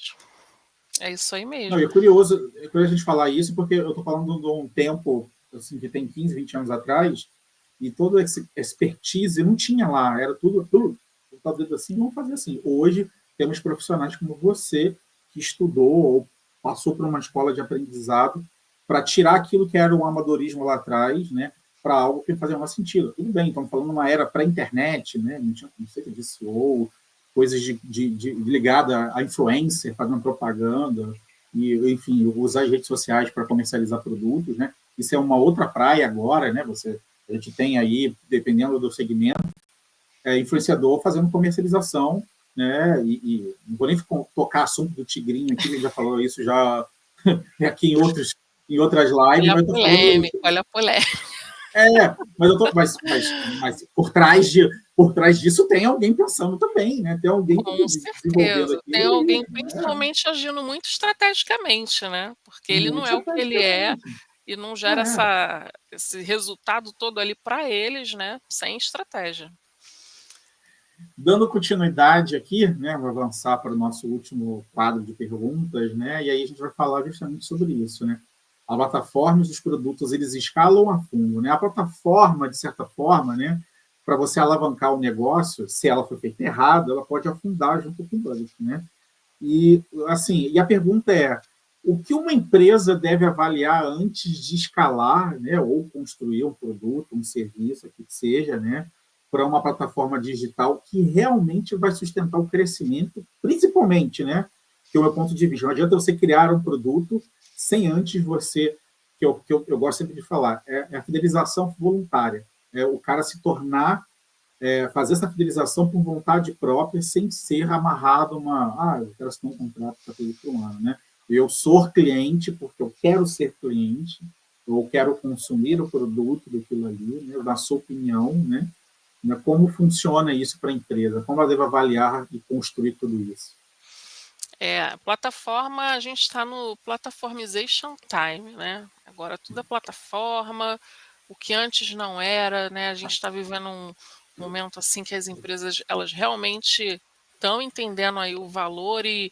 É isso aí não, mesmo. é curioso a gente falar isso, porque eu estou falando de um tempo assim, que tem 15, 20 anos atrás, e toda essa expertise não tinha lá, era tudo talvez assim, vamos fazer assim. Hoje, temos profissionais como você, que estudou ou passou por uma escola de aprendizado para tirar aquilo que era um amadorismo lá atrás, né, para algo que fazia mais sentido. Tudo bem, estamos falando de uma era pré-internet, né, não tinha conceito de SEO, coisas ligada à influencer, fazendo propaganda, e, enfim, usar as redes sociais para comercializar produtos, né? Isso é uma outra praia agora, né? A gente tem aí, dependendo do segmento, influenciador fazendo comercialização, né? E não vou nem tocar assunto do Tigrinho aqui, a gente já falou isso já aqui em outras lives, Olha a mas estou falando. polêmica, olha a polêmica. Mas por trás disso tem alguém pensando também, né? Tem alguém Com desenvolvendo certeza. Tem aquilo ali. alguém principalmente agindo muito estrategicamente, né, porque ele não Muito é o que ele é estrategicamente. e não gera É. esse resultado todo ali para eles, né, sem estratégia. Dando continuidade aqui, né, vou avançar para o nosso último quadro de perguntas, né, e aí a gente vai falar justamente sobre isso, né? A plataforma e os produtos, eles escalam a fundo, né? A plataforma, de certa forma, né, para você alavancar o negócio, se ela for feita errado, ela pode afundar junto com o budget, né? E, assim, e a pergunta é, o que uma empresa deve avaliar antes de escalar, né, ou construir um produto, um serviço, o que seja, né, para uma plataforma digital que realmente vai sustentar o crescimento, principalmente, né, que é o meu ponto de vista. Não adianta você criar um produto sem antes você, que eu gosto sempre de falar, é a fidelização voluntária, é o cara se tornar fazer essa fidelização por vontade própria, sem ser amarrado eu quero assinar um contrato para ter isso um ano, né? Eu sou cliente porque eu quero ser cliente, eu quero consumir o produto daquilo ali, né? Na sua opinião, né? Como funciona isso para a empresa? Como ela deve avaliar e construir tudo isso? Plataforma, a gente está no platformization time, né? Agora tudo é plataforma, o que antes não era, né? A gente está vivendo um momento assim que as empresas, elas realmente estão entendendo aí o valor e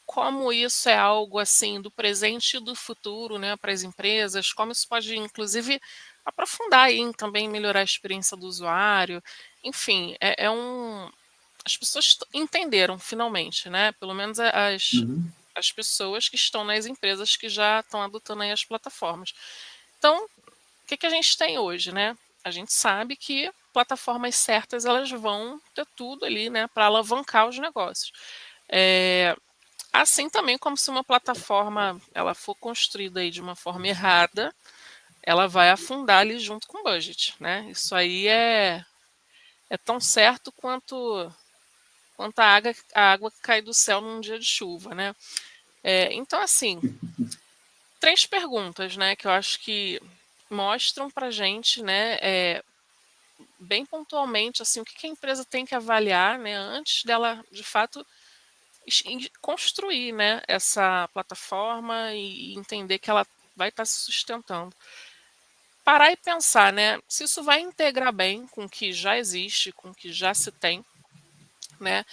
como isso é algo assim do presente e do futuro, né, para as empresas, como isso pode inclusive aprofundar aí, também melhorar a experiência do usuário, enfim, as pessoas entenderam finalmente, né, pelo menos Uhum. as pessoas que estão nas empresas que já estão adotando aí as plataformas. Então, o que a gente tem hoje, né? A gente sabe que plataformas certas elas vão ter tudo ali, né, para alavancar os negócios. Assim também como se uma plataforma ela for construída aí de uma forma errada, ela vai afundar ali junto com o budget, né? Isso aí é tão certo quanto a água que cai do céu num dia de chuva, né? Então, assim, 3 perguntas, né, que eu acho que mostram pra gente, né, bem pontualmente, assim, o que a empresa tem que avaliar, né, antes dela, de fato, construir, né, essa plataforma e entender que ela vai estar se sustentando. Parar e pensar, né, se isso vai integrar bem com o que já existe, com o que já se tem, né?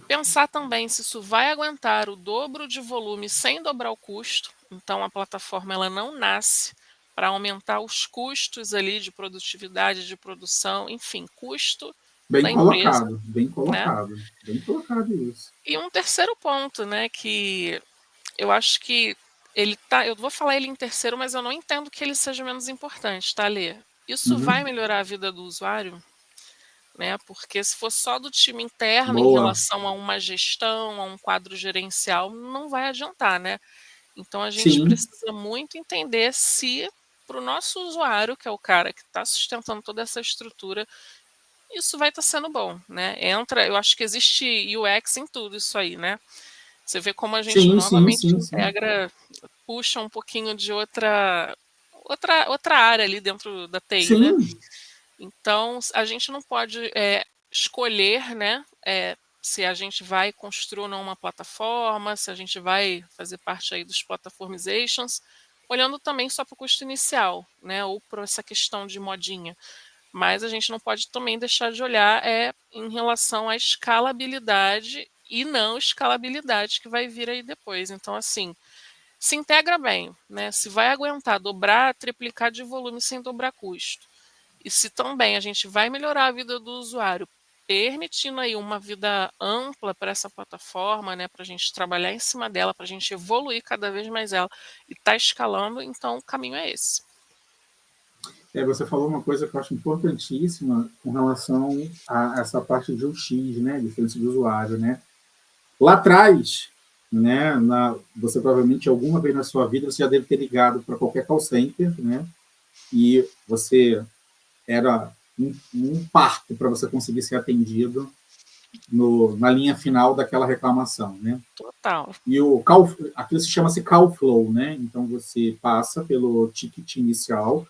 Pensar também se isso vai aguentar o dobro de volume sem dobrar o custo. Então a plataforma ela não nasce para aumentar os custos ali de produtividade, de produção, enfim, custo Bem da empresa, colocado, bem né? colocado, bem colocado isso. E um terceiro ponto, né, que eu acho que eu vou falar ele em terceiro, mas eu não entendo que ele seja menos importante, tá, Lê? Isso vai Uhum. melhorar a vida do usuário? Né? Porque se for só do time interno em Boa. relação a uma gestão, a um quadro gerencial, não vai adiantar, né? Então a gente Sim, precisa muito entender se para o nosso usuário, que é o cara que está sustentando toda essa estrutura, isso vai estar sendo bom, né? Eu acho que existe UX em tudo isso aí, né? Você vê como a gente sim, sim, novamente sim, sim. integra, puxa um pouquinho de outra área ali dentro da TI, né? Sim, Então, a gente não pode escolher, né, se a gente vai construir ou não uma plataforma, se a gente vai fazer parte aí dos platformizations, olhando também só para o custo inicial, né, ou para essa questão de modinha. Mas a gente não pode também deixar de olhar em relação à escalabilidade e não escalabilidade que vai vir aí depois. Então, assim, se integra bem, né? Se vai aguentar dobrar, triplicar de volume sem dobrar custo. E se também a gente vai melhorar a vida do usuário, permitindo aí uma vida ampla para essa plataforma, né, para a gente trabalhar em cima dela, para a gente evoluir cada vez mais ela e estar escalando, então o caminho é esse. você falou uma coisa que eu acho importantíssima com relação a essa parte de UX, né, diferença de usuário, né? Lá atrás, né, você provavelmente alguma vez na sua vida você já deve ter ligado para qualquer call center, né? E você era um parto para você conseguir ser atendido na linha final daquela reclamação, né? Total. E aquilo se chama-se call flow, né? Então você passa pelo ticket inicial,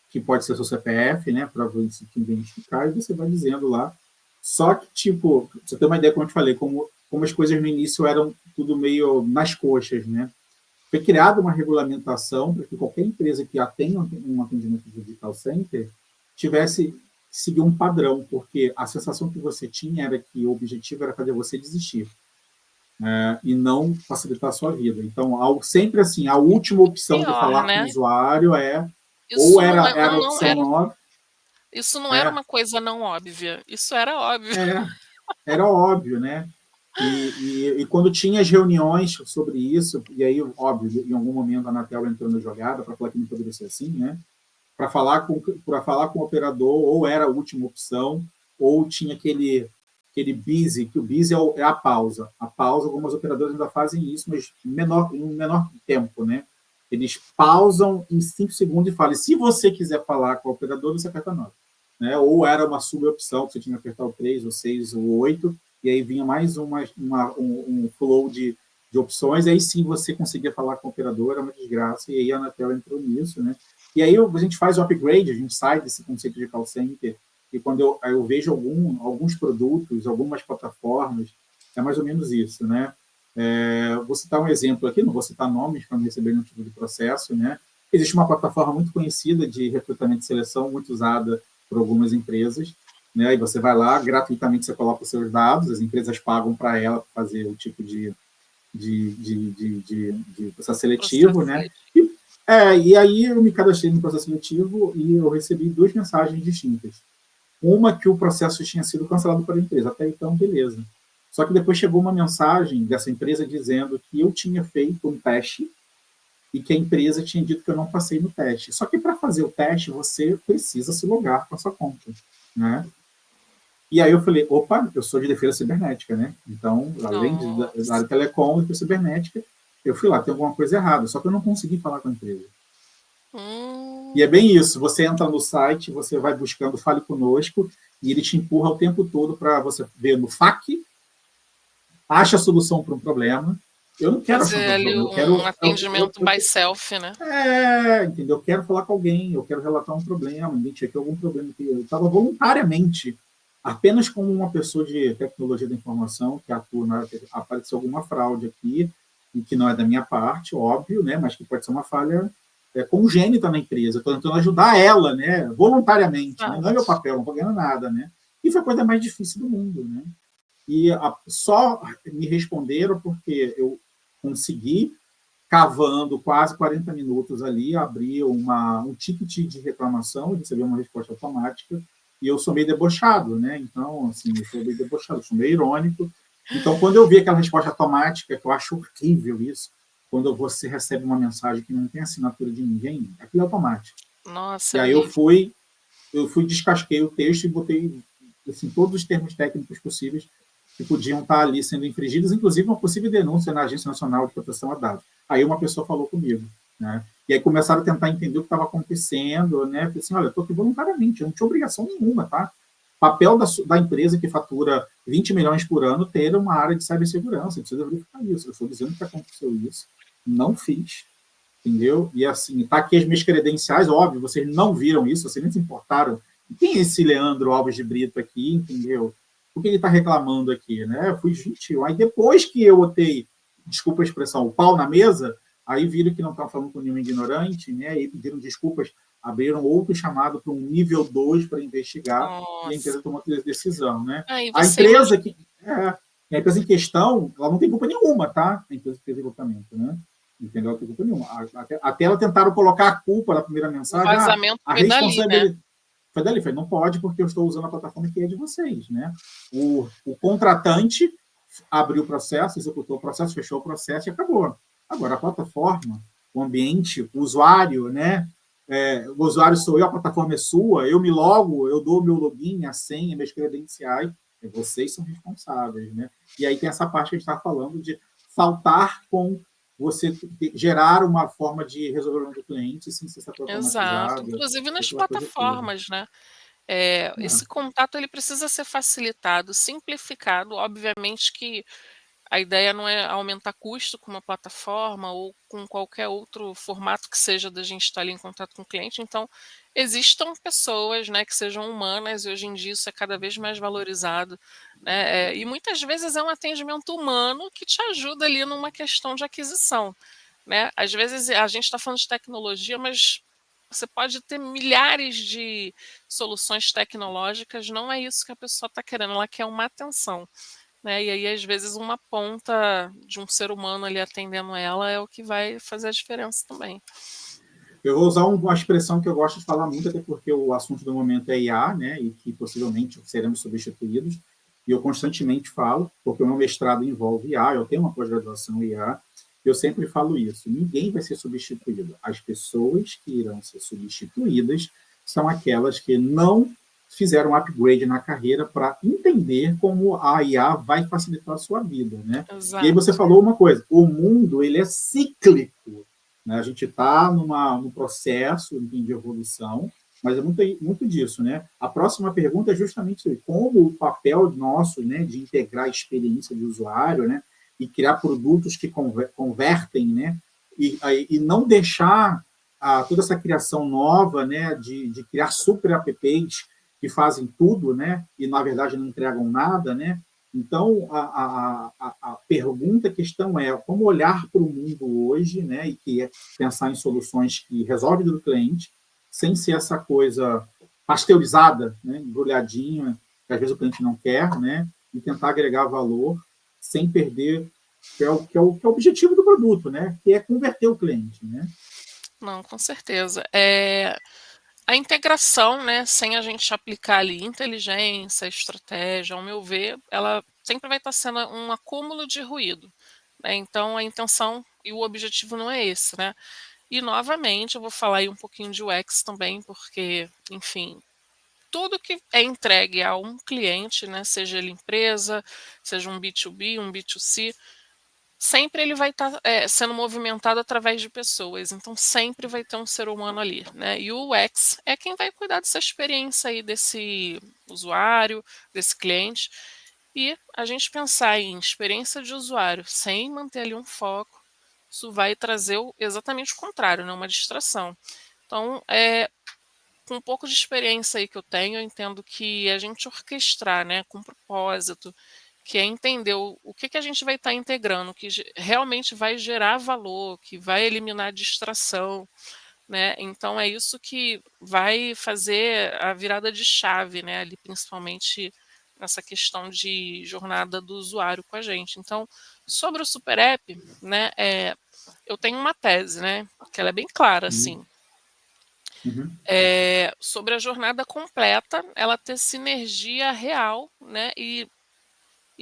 que pode ser seu CPF, né, para você identificar, e você vai dizendo lá. Só que, tipo, você tem uma ideia, como eu te falei, como as coisas no início eram tudo meio nas coxas, né? Foi criada uma regulamentação para que qualquer empresa que atenda um atendimento de call center tivesse que seguir um padrão, porque a sensação que você tinha era que o objetivo era fazer você desistir, e não facilitar a sua vida. Então, sempre assim, a última opção de Pior, falar com o né? usuário ou Isso era a opção 9, isso não era é, uma coisa não óbvia, isso era óbvio. é, era óbvio, né? E quando tinha as reuniões sobre isso, e aí, óbvio, em algum momento a Anatel entrou na jogada para falar que não poderia ser assim, né? Para falar com o operador, ou era a última opção, ou tinha aquele busy, que o busy é a pausa. A pausa, algumas operadoras ainda fazem isso, mas em um menor tempo, né? Eles pausam em 5 segundos e falam, se você quiser falar com o operador, você aperta 9. Né? Ou era uma subopção, que você tinha que apertar o 3, o 6, o 8, e aí vinha mais um flow de opções, aí sim você conseguia falar com o operador, era uma desgraça, e aí a Anatel entrou nisso, né? E aí a gente faz o upgrade, a gente sai desse conceito de call center, e quando eu vejo alguns produtos, algumas plataformas, é mais ou menos isso, né? Vou citar um exemplo aqui, não vou citar nomes para não receber nenhum tipo de processo, né? Existe uma plataforma muito conhecida de recrutamento e seleção, muito usada por algumas empresas, né? E você vai lá, gratuitamente você coloca os seus dados, as empresas pagam para ela fazer o tipo de processo seletivo, né? E aí eu me cadastrei no processo seletivo e eu recebi 2 mensagens distintas. Uma que o processo tinha sido cancelado pela empresa, até então, beleza. Só que depois chegou uma mensagem dessa empresa dizendo que eu tinha feito um teste e que a empresa tinha dito que eu não passei no teste. Só que para fazer o teste, você precisa se logar com a sua conta, né? E aí eu falei, opa, eu sou de defesa cibernética, né? Então, além da área de telecom e de cibernética, eu fui lá, tem alguma coisa errada. Só que eu não consegui falar com a empresa. E é bem isso, você entra no site, você vai buscando Fale Conosco, e ele te empurra o tempo todo para você ver no FAQ, acha a solução para um problema. Eu não quero fazer achar um ali problema, eu quero... um atendimento by self, né? Entendeu? Eu quero falar com alguém, eu quero relatar um problema, identificar algum problema que eu estava voluntariamente, apenas como uma pessoa de tecnologia da informação, que atua na... Apareceu alguma fraude aqui, e que não é da minha parte, óbvio, né? Mas que pode ser uma falha congênita na empresa. Estou tentando ajudar ela, né? Voluntariamente, né? Não é meu papel, não estou ganhando nada, né? E foi a coisa mais difícil do mundo, né? E só me responderam porque eu consegui, cavando quase 40 minutos ali, abrir um ticket de reclamação, recebi uma resposta automática, e eu sou meio debochado, né? Então, assim, eu sou meio debochado, sou meio irônico. Então, quando eu vi aquela resposta automática, que eu acho horrível isso, quando você recebe uma mensagem que não tem assinatura de ninguém, aquilo é automático. Nossa, e aí eu fui, descasquei o texto e botei assim, todos os termos técnicos possíveis que podiam estar ali sendo infringidos, inclusive uma possível denúncia na Agência Nacional de Proteção a Dados. Aí uma pessoa falou comigo, né? E aí começaram a tentar entender o que estava acontecendo, né? Eu falei assim, olha, eu estou aqui voluntariamente, eu não tinha obrigação nenhuma, tá? Papel da empresa que fatura 20 milhões por ano ter uma área de cibersegurança, precisa verificar isso. Eu estou dizendo que aconteceu isso, não fiz, entendeu? E assim, tá aqui as minhas credenciais, óbvio, vocês não viram isso, vocês nem se importaram. Quem é esse Leandro Alves de Brito aqui, entendeu? O que ele está reclamando aqui, né? Eu fui gentil. Aí depois que eu botei, desculpa a expressão, o pau na mesa, aí viram que não estava falando com nenhum ignorante, né? E pediram desculpas, abriram outro chamado para um nível 2 para investigar, e a empresa tomou a decisão, né? A empresa a empresa em questão, ela não tem culpa nenhuma, tá? A empresa que fez recrutamento, né? Entendeu? Não tem culpa nenhuma. Até ela tentaram colocar a culpa na primeira mensagem. O vazamento a responsabilidade. Né? Foi dali, foi, não pode, porque eu estou usando a plataforma que é de vocês, né? O contratante abriu o processo, executou o processo, fechou o processo e acabou. Agora, a plataforma, o ambiente, o usuário, né? O usuário sou eu, a plataforma é sua, eu me logo, eu dou meu login, a senha, minhas credenciais, e vocês são responsáveis, né? E aí tem essa parte que a gente está falando de faltar com você gerar uma forma de resolver o problema do cliente sem ser automatizado. Exato, inclusive nas plataformas, né? Esse contato ele precisa ser facilitado, simplificado. Obviamente que a ideia não é aumentar custo com uma plataforma ou com qualquer outro formato que seja da gente estar ali em contato com o cliente. Então, existam pessoas, né, que sejam humanas, e hoje em dia isso é cada vez mais valorizado, né? E muitas vezes é um atendimento humano que te ajuda ali numa questão de aquisição, né? Às vezes a gente está falando de tecnologia, mas você pode ter milhares de soluções tecnológicas, não é isso que a pessoa está querendo, ela quer uma atenção, né? E aí, às vezes, uma ponta de um ser humano ali atendendo ela é o que vai fazer a diferença também. Eu vou usar uma expressão que eu gosto de falar muito, até porque o assunto do momento é IA, né? E que possivelmente seremos substituídos. E eu constantemente falo, porque o meu mestrado envolve IA, eu tenho uma pós-graduação em IA, eu sempre falo isso, ninguém vai ser substituído. As pessoas que irão ser substituídas são aquelas que não fizeram um upgrade na carreira para entender como a IA vai facilitar a sua vida, né? Exato. E aí você falou uma coisa, o mundo ele é cíclico, né? A gente está num processo de evolução, mas é muito disso, né? A próxima pergunta é justamente como o papel nosso, né, de integrar a experiência de usuário, né, e criar produtos que convertem, né, e não deixar toda essa criação nova, né, de criar super apps que fazem tudo, né, e na verdade não entregam nada, né, Então, a pergunta, a questão é como olhar para o mundo hoje, né, e que é pensar em soluções que resolvem do cliente, sem ser essa coisa pasteurizada, né, embrulhadinha, que às vezes o cliente não quer, né, e tentar agregar valor sem perder que é o objetivo do produto, né, que é converter o cliente, né? Não, com certeza. A integração, né, sem a gente aplicar ali inteligência, estratégia, ao meu ver, ela sempre vai estar sendo um acúmulo de ruído, né? Então, a intenção e o objetivo não é esse, né? E, novamente, eu vou falar aí um pouquinho de UX também, porque, enfim, tudo que é entregue a um cliente, né, seja ele empresa, seja um B2B, um B2C, sempre ele vai estar sendo movimentado através de pessoas, então sempre vai ter um ser humano ali, né? E o UX é quem vai cuidar dessa experiência aí desse usuário, desse cliente. E a gente pensar em experiência de usuário sem manter ali um foco, isso vai trazer exatamente o contrário, né? Uma distração. Então, com um pouco de experiência aí que eu tenho, eu entendo que a gente orquestrar, né, com propósito, que é entender o que a gente vai estar integrando, que realmente vai gerar valor, que vai eliminar distração, né? Então é isso que vai fazer a virada de chave, né? Ali principalmente nessa questão de jornada do usuário com a gente. Então, sobre o Super App, né? Eu tenho uma tese, né? Que ela é bem clara, Uhum. assim. Uhum. Sobre a jornada completa, ela ter sinergia real, né? E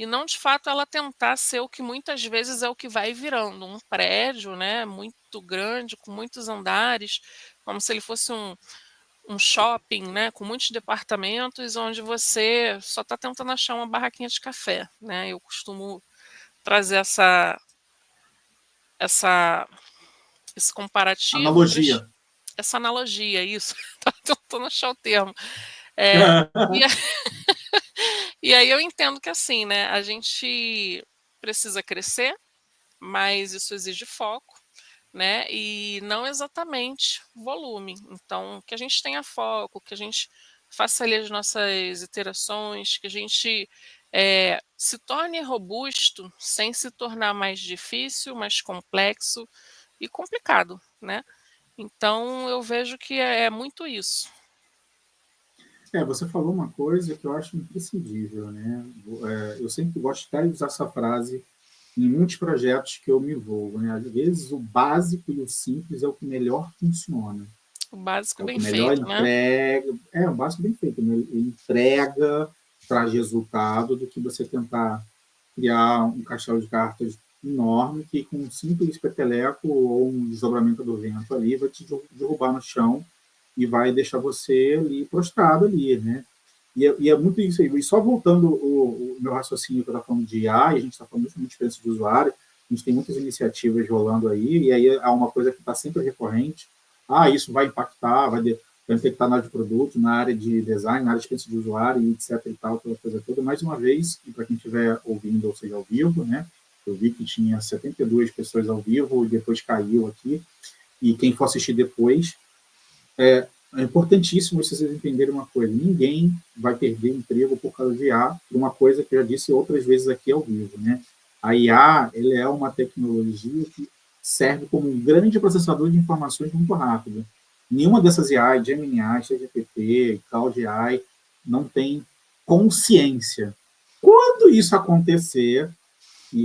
não de fato ela tentar ser o que muitas vezes é o que vai virando um prédio, né, muito grande, com muitos andares, como se ele fosse um shopping, né, com muitos departamentos, onde você só está tentando achar uma barraquinha de café, né? Eu costumo trazer essa, esse comparativo, Analogia. essa analogia, isso, tá tentando achar o termo. É, e, e aí eu entendo que assim, né, a gente precisa crescer, mas isso exige foco, né? E não exatamente volume. Então, que a gente tenha foco, que a gente faça ali as nossas iterações, que a gente se torne robusto sem se tornar mais difícil, mais complexo e complicado, né? Então, eu vejo que é muito isso. Você falou uma coisa que eu acho imprescindível, né? Eu sempre gosto de usar essa frase em muitos projetos que eu me envolvo, né? Às vezes o básico e o simples é o que melhor funciona. O É básico o bem que melhor feito, né? entrega. É o básico bem feito. Ele entrega, traz resultado do que você tentar criar um castelo de cartas enorme que com um simples peteleco ou um desdobramento do vento ali vai te derrubar no chão e vai deixar você ali prostrado ali, né? E é muito isso aí. E só voltando o meu raciocínio que eu estava falando de IA, e a gente está falando justamente de experiência de usuário, a gente tem muitas iniciativas rolando aí, e aí há uma coisa que está sempre recorrente. Isso vai impactar, vai impactar na área de produto, na área de design, na área de experiência de usuário, etc. e tal, aquela coisa toda. Mais uma vez, e para quem estiver ouvindo, ou seja, ao vivo, né? Eu vi que tinha 72 pessoas ao vivo, e depois caiu aqui, e quem for assistir depois, é importantíssimo vocês entenderem uma coisa: ninguém vai perder emprego por causa de IA, por uma coisa que eu já disse outras vezes aqui ao vivo, né? A IA, ele é uma tecnologia que serve como um grande processador de informações muito rápido. Nenhuma dessas AI, Gemini AI, ChatGPT, Cloud AI, não tem consciência. Quando isso acontecer, e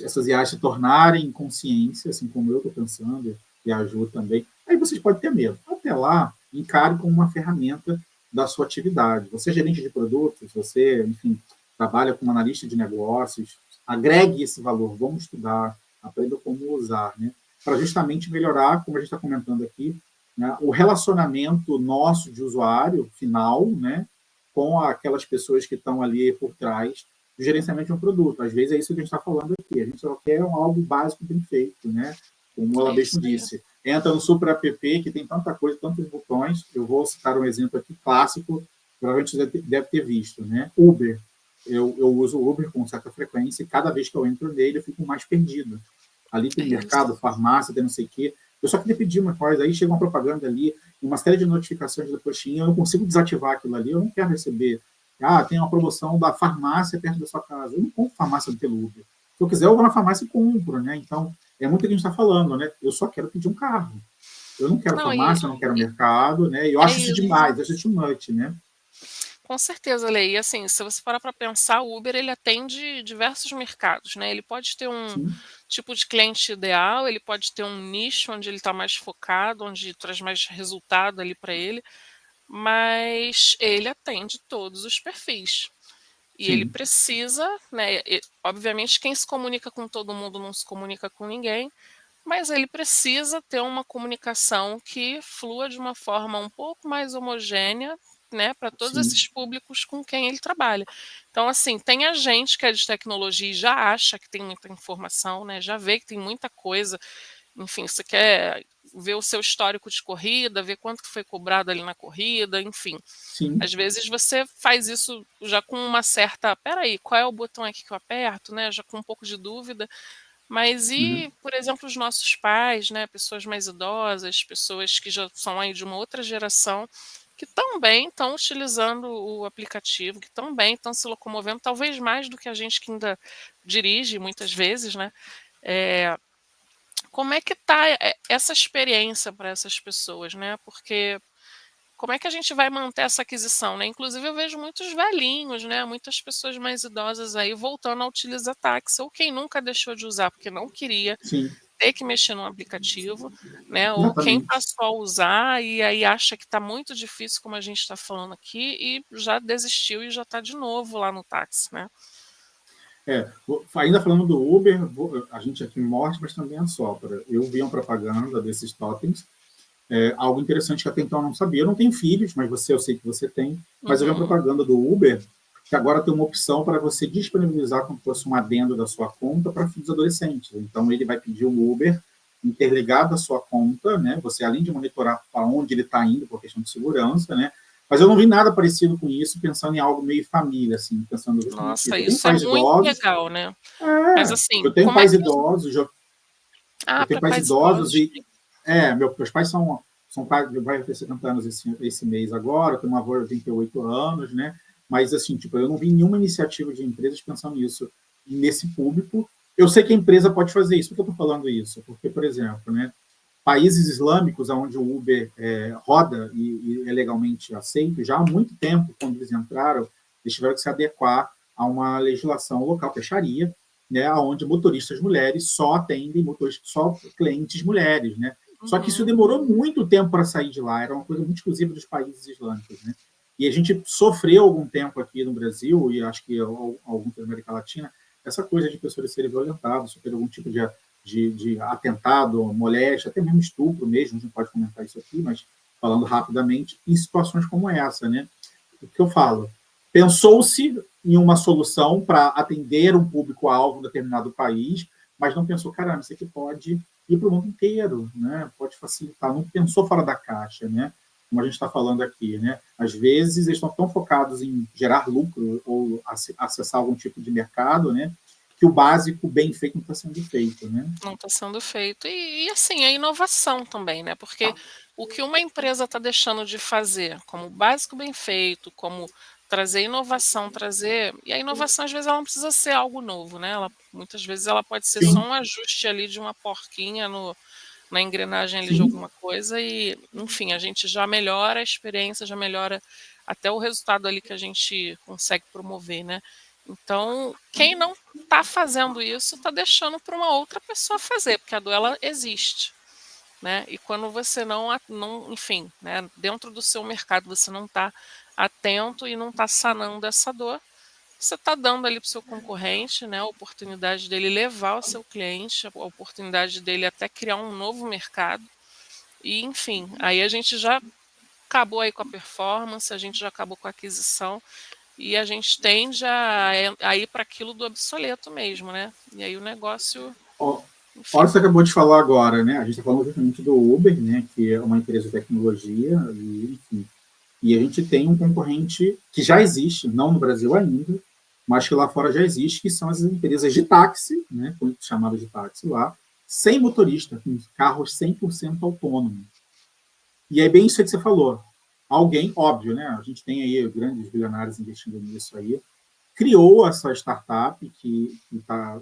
essas IAs se tornarem consciência, assim como eu estou pensando, e a Ju também, aí vocês podem ter medo. Até lá, encare como uma ferramenta da sua atividade. Você é gerente de produtos, você, enfim, trabalha como analista de negócios, agregue esse valor, vamos estudar, aprenda como usar, né? Para justamente melhorar, como a gente está comentando aqui, né, o relacionamento nosso de usuário final, né, com aquelas pessoas que estão ali por trás do gerenciamento de um produto. Às vezes é isso que a gente está falando aqui. A gente só quer algo básico bem feito, né? Como ela É mesmo isso aí. disse. Entra no Super App, que tem tanta coisa, tantos botões. Eu vou citar um exemplo aqui clássico, provavelmente você deve ter visto, né? Uber. Eu uso o Uber com certa frequência e cada vez que eu entro nele eu fico mais perdido. Ali É tem isso. mercado, farmácia, tem não sei o quê. Eu só queria pedir uma coisa, aí chega uma propaganda ali, uma série de notificações da coxinha, eu não consigo desativar aquilo ali, eu não quero receber tem uma promoção da farmácia perto da sua casa. Eu não compro farmácia pelo Uber. Se eu quiser, eu vou na farmácia e compro, né? Então, é muito o que a gente está falando, né? Eu só quero pedir um carro. Eu não quero Não, farmácia, eu não quero e mercado, né? E eu é acho isso isso. demais, eu acho isso too much, né? Com certeza, Lei. E assim, se você parar para pensar, o Uber ele atende diversos mercados, né? Ele pode ter um Sim, tipo de cliente ideal, ele pode ter um nicho onde ele está mais focado, onde traz mais resultado ali para ele, mas ele atende todos os perfis. E ele sim, precisa, né? Obviamente, quem se comunica com todo mundo não se comunica com ninguém, mas ele precisa ter uma comunicação que flua de uma forma um pouco mais homogênea, né, para todos sim, esses públicos com quem ele trabalha. Então, assim, tem a gente que é de tecnologia e já acha que tem muita informação, né, já vê que tem muita coisa. Enfim, você quer ver o seu histórico de corrida, ver quanto que foi cobrado ali na corrida, enfim. sim. Às vezes você faz isso já com uma certa, peraí, qual é o botão aqui que eu aperto, né? Já com um pouco de dúvida. Mas Uhum. e, por exemplo, os nossos pais, né, pessoas mais idosas, pessoas que já são aí de uma outra geração, que também estão utilizando o aplicativo, que também estão se locomovendo, talvez mais do que a gente que ainda dirige muitas vezes, né? É, como é que está essa experiência para essas pessoas, né? Porque como é que a gente vai manter essa aquisição, né? Inclusive eu vejo muitos velhinhos, né? Muitas pessoas mais idosas aí voltando a utilizar táxi, ou quem nunca deixou de usar porque não queria Sim, ter que mexer no aplicativo, né? Ou quem exatamente. passou a usar e aí acha que está muito difícil, como a gente está falando aqui, e já desistiu e já está de novo lá no táxi, né? Ainda falando do Uber, a gente aqui morte, mas também assopra. Eu vi uma propaganda desses totens, algo interessante que até então eu não sabia. Eu não tenho filhos, mas eu sei que você tem. Mas eu vi uma Uhum. propaganda do Uber que agora tem uma opção para você disponibilizar como se fosse um adendo da sua conta para filhos adolescentes. Então ele vai pedir um Uber interligado à sua conta, né? Você além de monitorar para onde ele está indo por questão de segurança, né? Mas eu não vi nada parecido com isso, pensando em algo meio família, assim, pensando justamente Nossa, isso. Eu tenho isso é pais muito idosos, legal, né? Mas é, assim, eu tenho como é pais que idosos, eu ah, tenho para pais pais idosos idosos? e meus pais são pais, vai ter 70 anos esse mês agora, eu tenho uma avó de 88 anos, né? Mas assim, tipo, eu não vi nenhuma iniciativa de empresas pensando nisso nesse público. Eu sei que a empresa pode fazer isso. Por que eu estou falando isso? Porque, por exemplo, né, países islâmicos onde o Uber roda e é legalmente aceito, já há muito tempo, quando eles entraram, eles tiveram que se adequar a uma legislação local, que é Sharia, né, onde motoristas mulheres só atendem só clientes mulheres, né? Só que isso Uhum. demorou muito tempo para sair de lá, era uma coisa muito exclusiva dos países islâmicos, né? E a gente sofreu algum tempo aqui no Brasil, e acho que algum tempo na América Latina, essa coisa de pessoas serem violentadas, sofrer algum tipo de atentado, moléstia, até mesmo estupro mesmo, a gente não pode comentar isso aqui, mas falando rapidamente, em situações como essa, né? O que eu falo? Pensou-se em uma solução para atender um público-alvo em determinado país, mas não pensou, caramba, isso aqui pode ir para o mundo inteiro, né? Pode facilitar, não pensou fora da caixa, né? Como a gente está falando aqui, né? Às vezes eles estão tão focados em gerar lucro ou acessar algum tipo de mercado, né? Que o básico bem feito não está sendo feito, né? Não está sendo feito. Assim, a inovação também, né? Porque o que uma empresa está deixando de fazer, como básico bem feito, como trazer inovação, trazer. E a inovação, às vezes, ela não precisa ser algo novo, né? Muitas vezes ela pode ser só Sim, um ajuste ali de uma porquinha na engrenagem ali de sim, alguma coisa, e, enfim, a gente já melhora a experiência, já melhora até o resultado ali que a gente consegue promover, né? Então, quem não está fazendo isso está deixando para uma outra pessoa fazer, porque a dor ela existe, né? E quando você não, enfim, né, dentro do seu mercado você não está atento e não está sanando essa dor, você está dando ali para o seu concorrente, né, a oportunidade dele levar o seu cliente, a oportunidade dele até criar um novo mercado. E, enfim, aí a gente já acabou aí com a performance, a gente já acabou com a aquisição, e a gente tende a ir para aquilo do obsoleto mesmo, né? E aí o negócio, Ó, olha o que enfim. você acabou de falar agora, né? A gente está falando justamente do Uber, né? Que é uma empresa de tecnologia, e, enfim. E a gente tem um concorrente que já existe, não no Brasil ainda, mas que lá fora já existe, que são as empresas de táxi, né? Chamadas de táxi lá, sem motorista, com carros 100% autônomos. E é bem isso que você falou. alguém, óbvio, né? A gente tem aí grandes bilionários investindo nisso aí, criou essa startup que está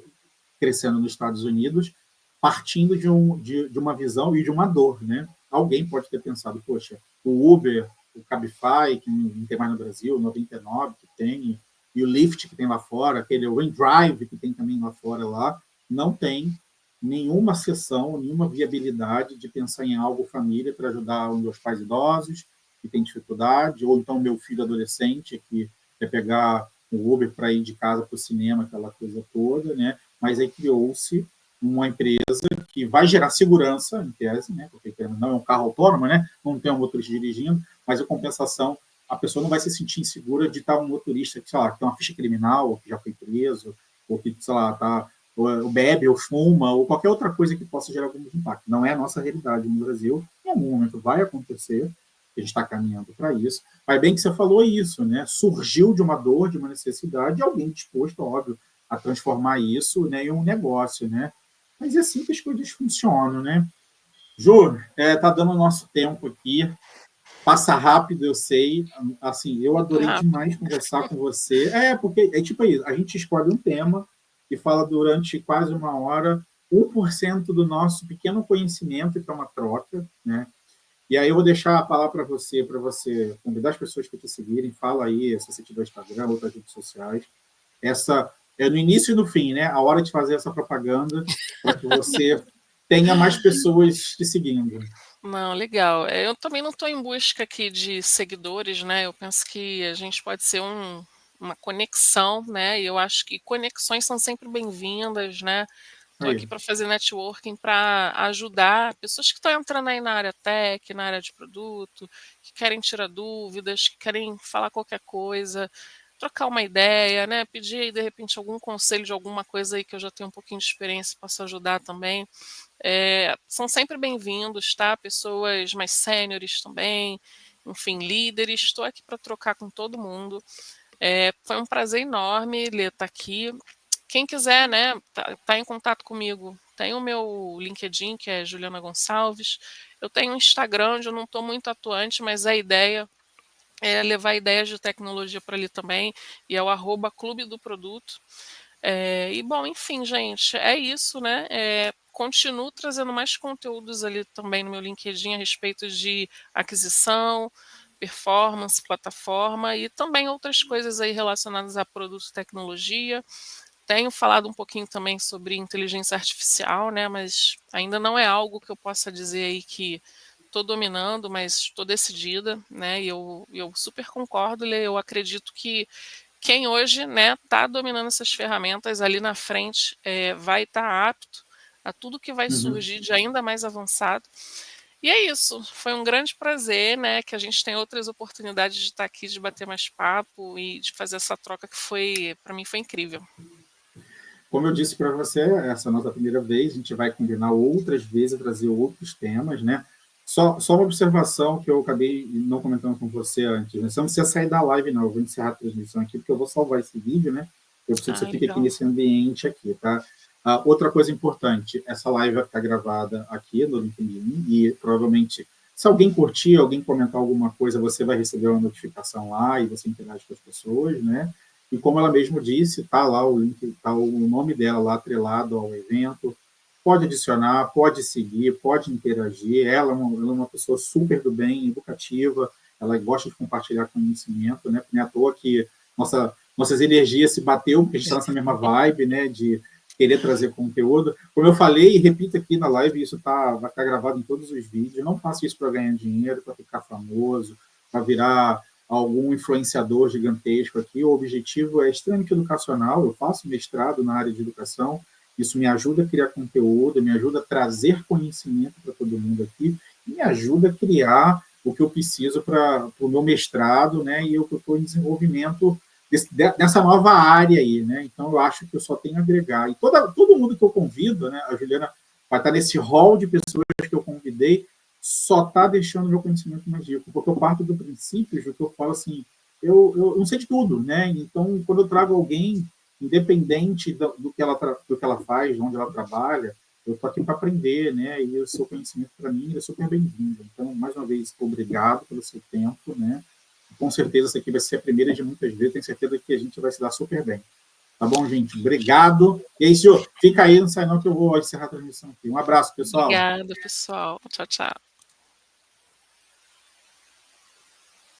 crescendo nos Estados Unidos, partindo de uma visão e de uma dor, né? Alguém pode ter pensado, poxa, o Uber, o Cabify, que não tem mais no Brasil, o 99 que tem, e o Lyft que tem lá fora, aquele OneDrive que tem também lá fora, lá, não tem nenhuma seção, nenhuma viabilidade de pensar em algo família para ajudar os meus pais idosos que têm dificuldade, ou então meu filho adolescente que quer pegar o Uber para ir de casa para o cinema, aquela coisa toda, né? Mas aí criou-se uma empresa que vai gerar segurança, em tese, né? Porque não é um carro autônomo, né? Não tem um motorista dirigindo, mas a compensação, a pessoa não vai se sentir insegura de estar um motorista que, sei lá, que tem uma ficha criminal, ou que já foi preso, ou que, sei lá, tá, ou bebe, ou fuma, ou qualquer outra coisa que possa gerar algum impacto. Não é a nossa realidade no Brasil. Em algum momento vai acontecer, a gente está caminhando para isso. Mas bem que você falou isso, né? Surgiu de uma dor, de uma necessidade, e alguém disposto, óbvio, a transformar isso, né, em um negócio, né? Mas é assim que as coisas funcionam, né? Ju, tá dando o nosso tempo aqui. Passa rápido, eu sei. Assim, eu adorei demais conversar com você. Porque é tipo isso, a gente escolhe um tema e fala durante quase uma hora 1% do nosso pequeno conhecimento, que é uma troca, né? E aí eu vou deixar a palavra para você convidar as pessoas para te seguirem. Fala aí, se você tiver Instagram, outras redes sociais. Essa é no início e no fim, né? A hora de fazer essa propaganda para que você tenha mais pessoas te seguindo. Não, legal. Eu também não estou em busca aqui de seguidores, né? Eu penso que a gente pode ser uma conexão, né? E eu acho que conexões são sempre bem-vindas, né? Estou Aí. aqui para fazer networking, para ajudar pessoas que estão entrando aí na área tech, na área de produto, que querem tirar dúvidas, que querem falar qualquer coisa, trocar uma ideia, né? Pedir aí, de repente, algum conselho de alguma coisa aí que eu já tenho um pouquinho de experiência e posso ajudar também. São sempre bem-vindos, tá? Pessoas mais sêniores também, enfim, líderes. Estou aqui para trocar com todo mundo. Foi um prazer enorme, Lê, estar aqui. Quem quiser, né, tá em contato comigo, tem o meu LinkedIn, que é Juliana Gonçalves. Eu tenho um Instagram, onde eu não estou muito atuante, mas a ideia é levar ideias de tecnologia para ali também, e é o @clube do produto. E bom, enfim, gente, é isso, né? Continuo trazendo mais conteúdos ali também no meu LinkedIn a respeito de aquisição, performance, plataforma e também outras coisas aí relacionadas a produto e tecnologia. Tenho falado um pouquinho também sobre inteligência artificial, né? Mas ainda não é algo que eu possa dizer aí que estou dominando, mas estou decidida, né? E eu super concordo, Lê, eu acredito que quem hoje, né, está dominando essas ferramentas ali na frente vai estar apto a tudo que vai Uhum. surgir de ainda mais avançado. E é isso, foi um grande prazer, né, que a gente tem outras oportunidades de estar aqui, de bater mais papo e de fazer essa troca que foi, para mim, foi incrível. Como eu disse para você, essa é a nossa primeira vez, a gente vai combinar outras vezes, trazer outros temas, né? Só uma observação que eu acabei não comentando com você antes, né? Você não precisa sair da live, não. Eu vou encerrar a transmissão aqui, porque eu vou salvar esse vídeo, né? Eu preciso que você fique aqui Legal. nesse ambiente aqui, tá? Outra coisa importante, essa live vai ficar gravada aqui no LinkedIn e provavelmente, se alguém curtir, alguém comentar alguma coisa, você vai receber uma notificação lá e você interage com as pessoas, né? E como ela mesmo disse, está lá o link, está o nome dela lá atrelado ao evento. Pode adicionar, pode seguir, pode interagir. Ela é uma pessoa super do bem, educativa, ela gosta de compartilhar conhecimento, né? Não é à toa que nossas energias se bateu, porque a gente está nessa mesma vibe, né? De querer trazer conteúdo. Como eu falei e repito aqui na live, isso vai ficar gravado em todos os vídeos. Não faço isso para ganhar dinheiro, para ficar famoso, para virar algum influenciador gigantesco aqui. O objetivo é extremamente educacional. Eu faço mestrado na área de educação. Isso me ajuda a criar conteúdo, me ajuda a trazer conhecimento para todo mundo aqui, e me ajuda a criar o que eu preciso para o meu mestrado, né? E eu estou em desenvolvimento dessa nova área aí, né? Então eu acho que eu só tenho a agregar. E todo mundo que eu convido, né? A Juliana vai estar nesse hall de pessoas que eu convidei, só está deixando o meu conhecimento mais rico, porque eu parto do princípio, Ju, que eu falo assim, eu não sei de tudo, né? Então, quando eu trago alguém, independente do que ela faz, de onde ela trabalha, eu estou aqui para aprender, né? E o seu conhecimento, para mim, é super bem-vindo. Então, mais uma vez, obrigado pelo seu tempo, né? Com certeza, essa aqui vai ser a primeira de muitas vezes. Tenho certeza que a gente vai se dar super bem. Tá bom, gente? Obrigado. E aí, senhor, fica aí, não sai não, que eu vou encerrar a transmissão aqui. Um abraço, pessoal. Obrigada, pessoal. Tchau, tchau.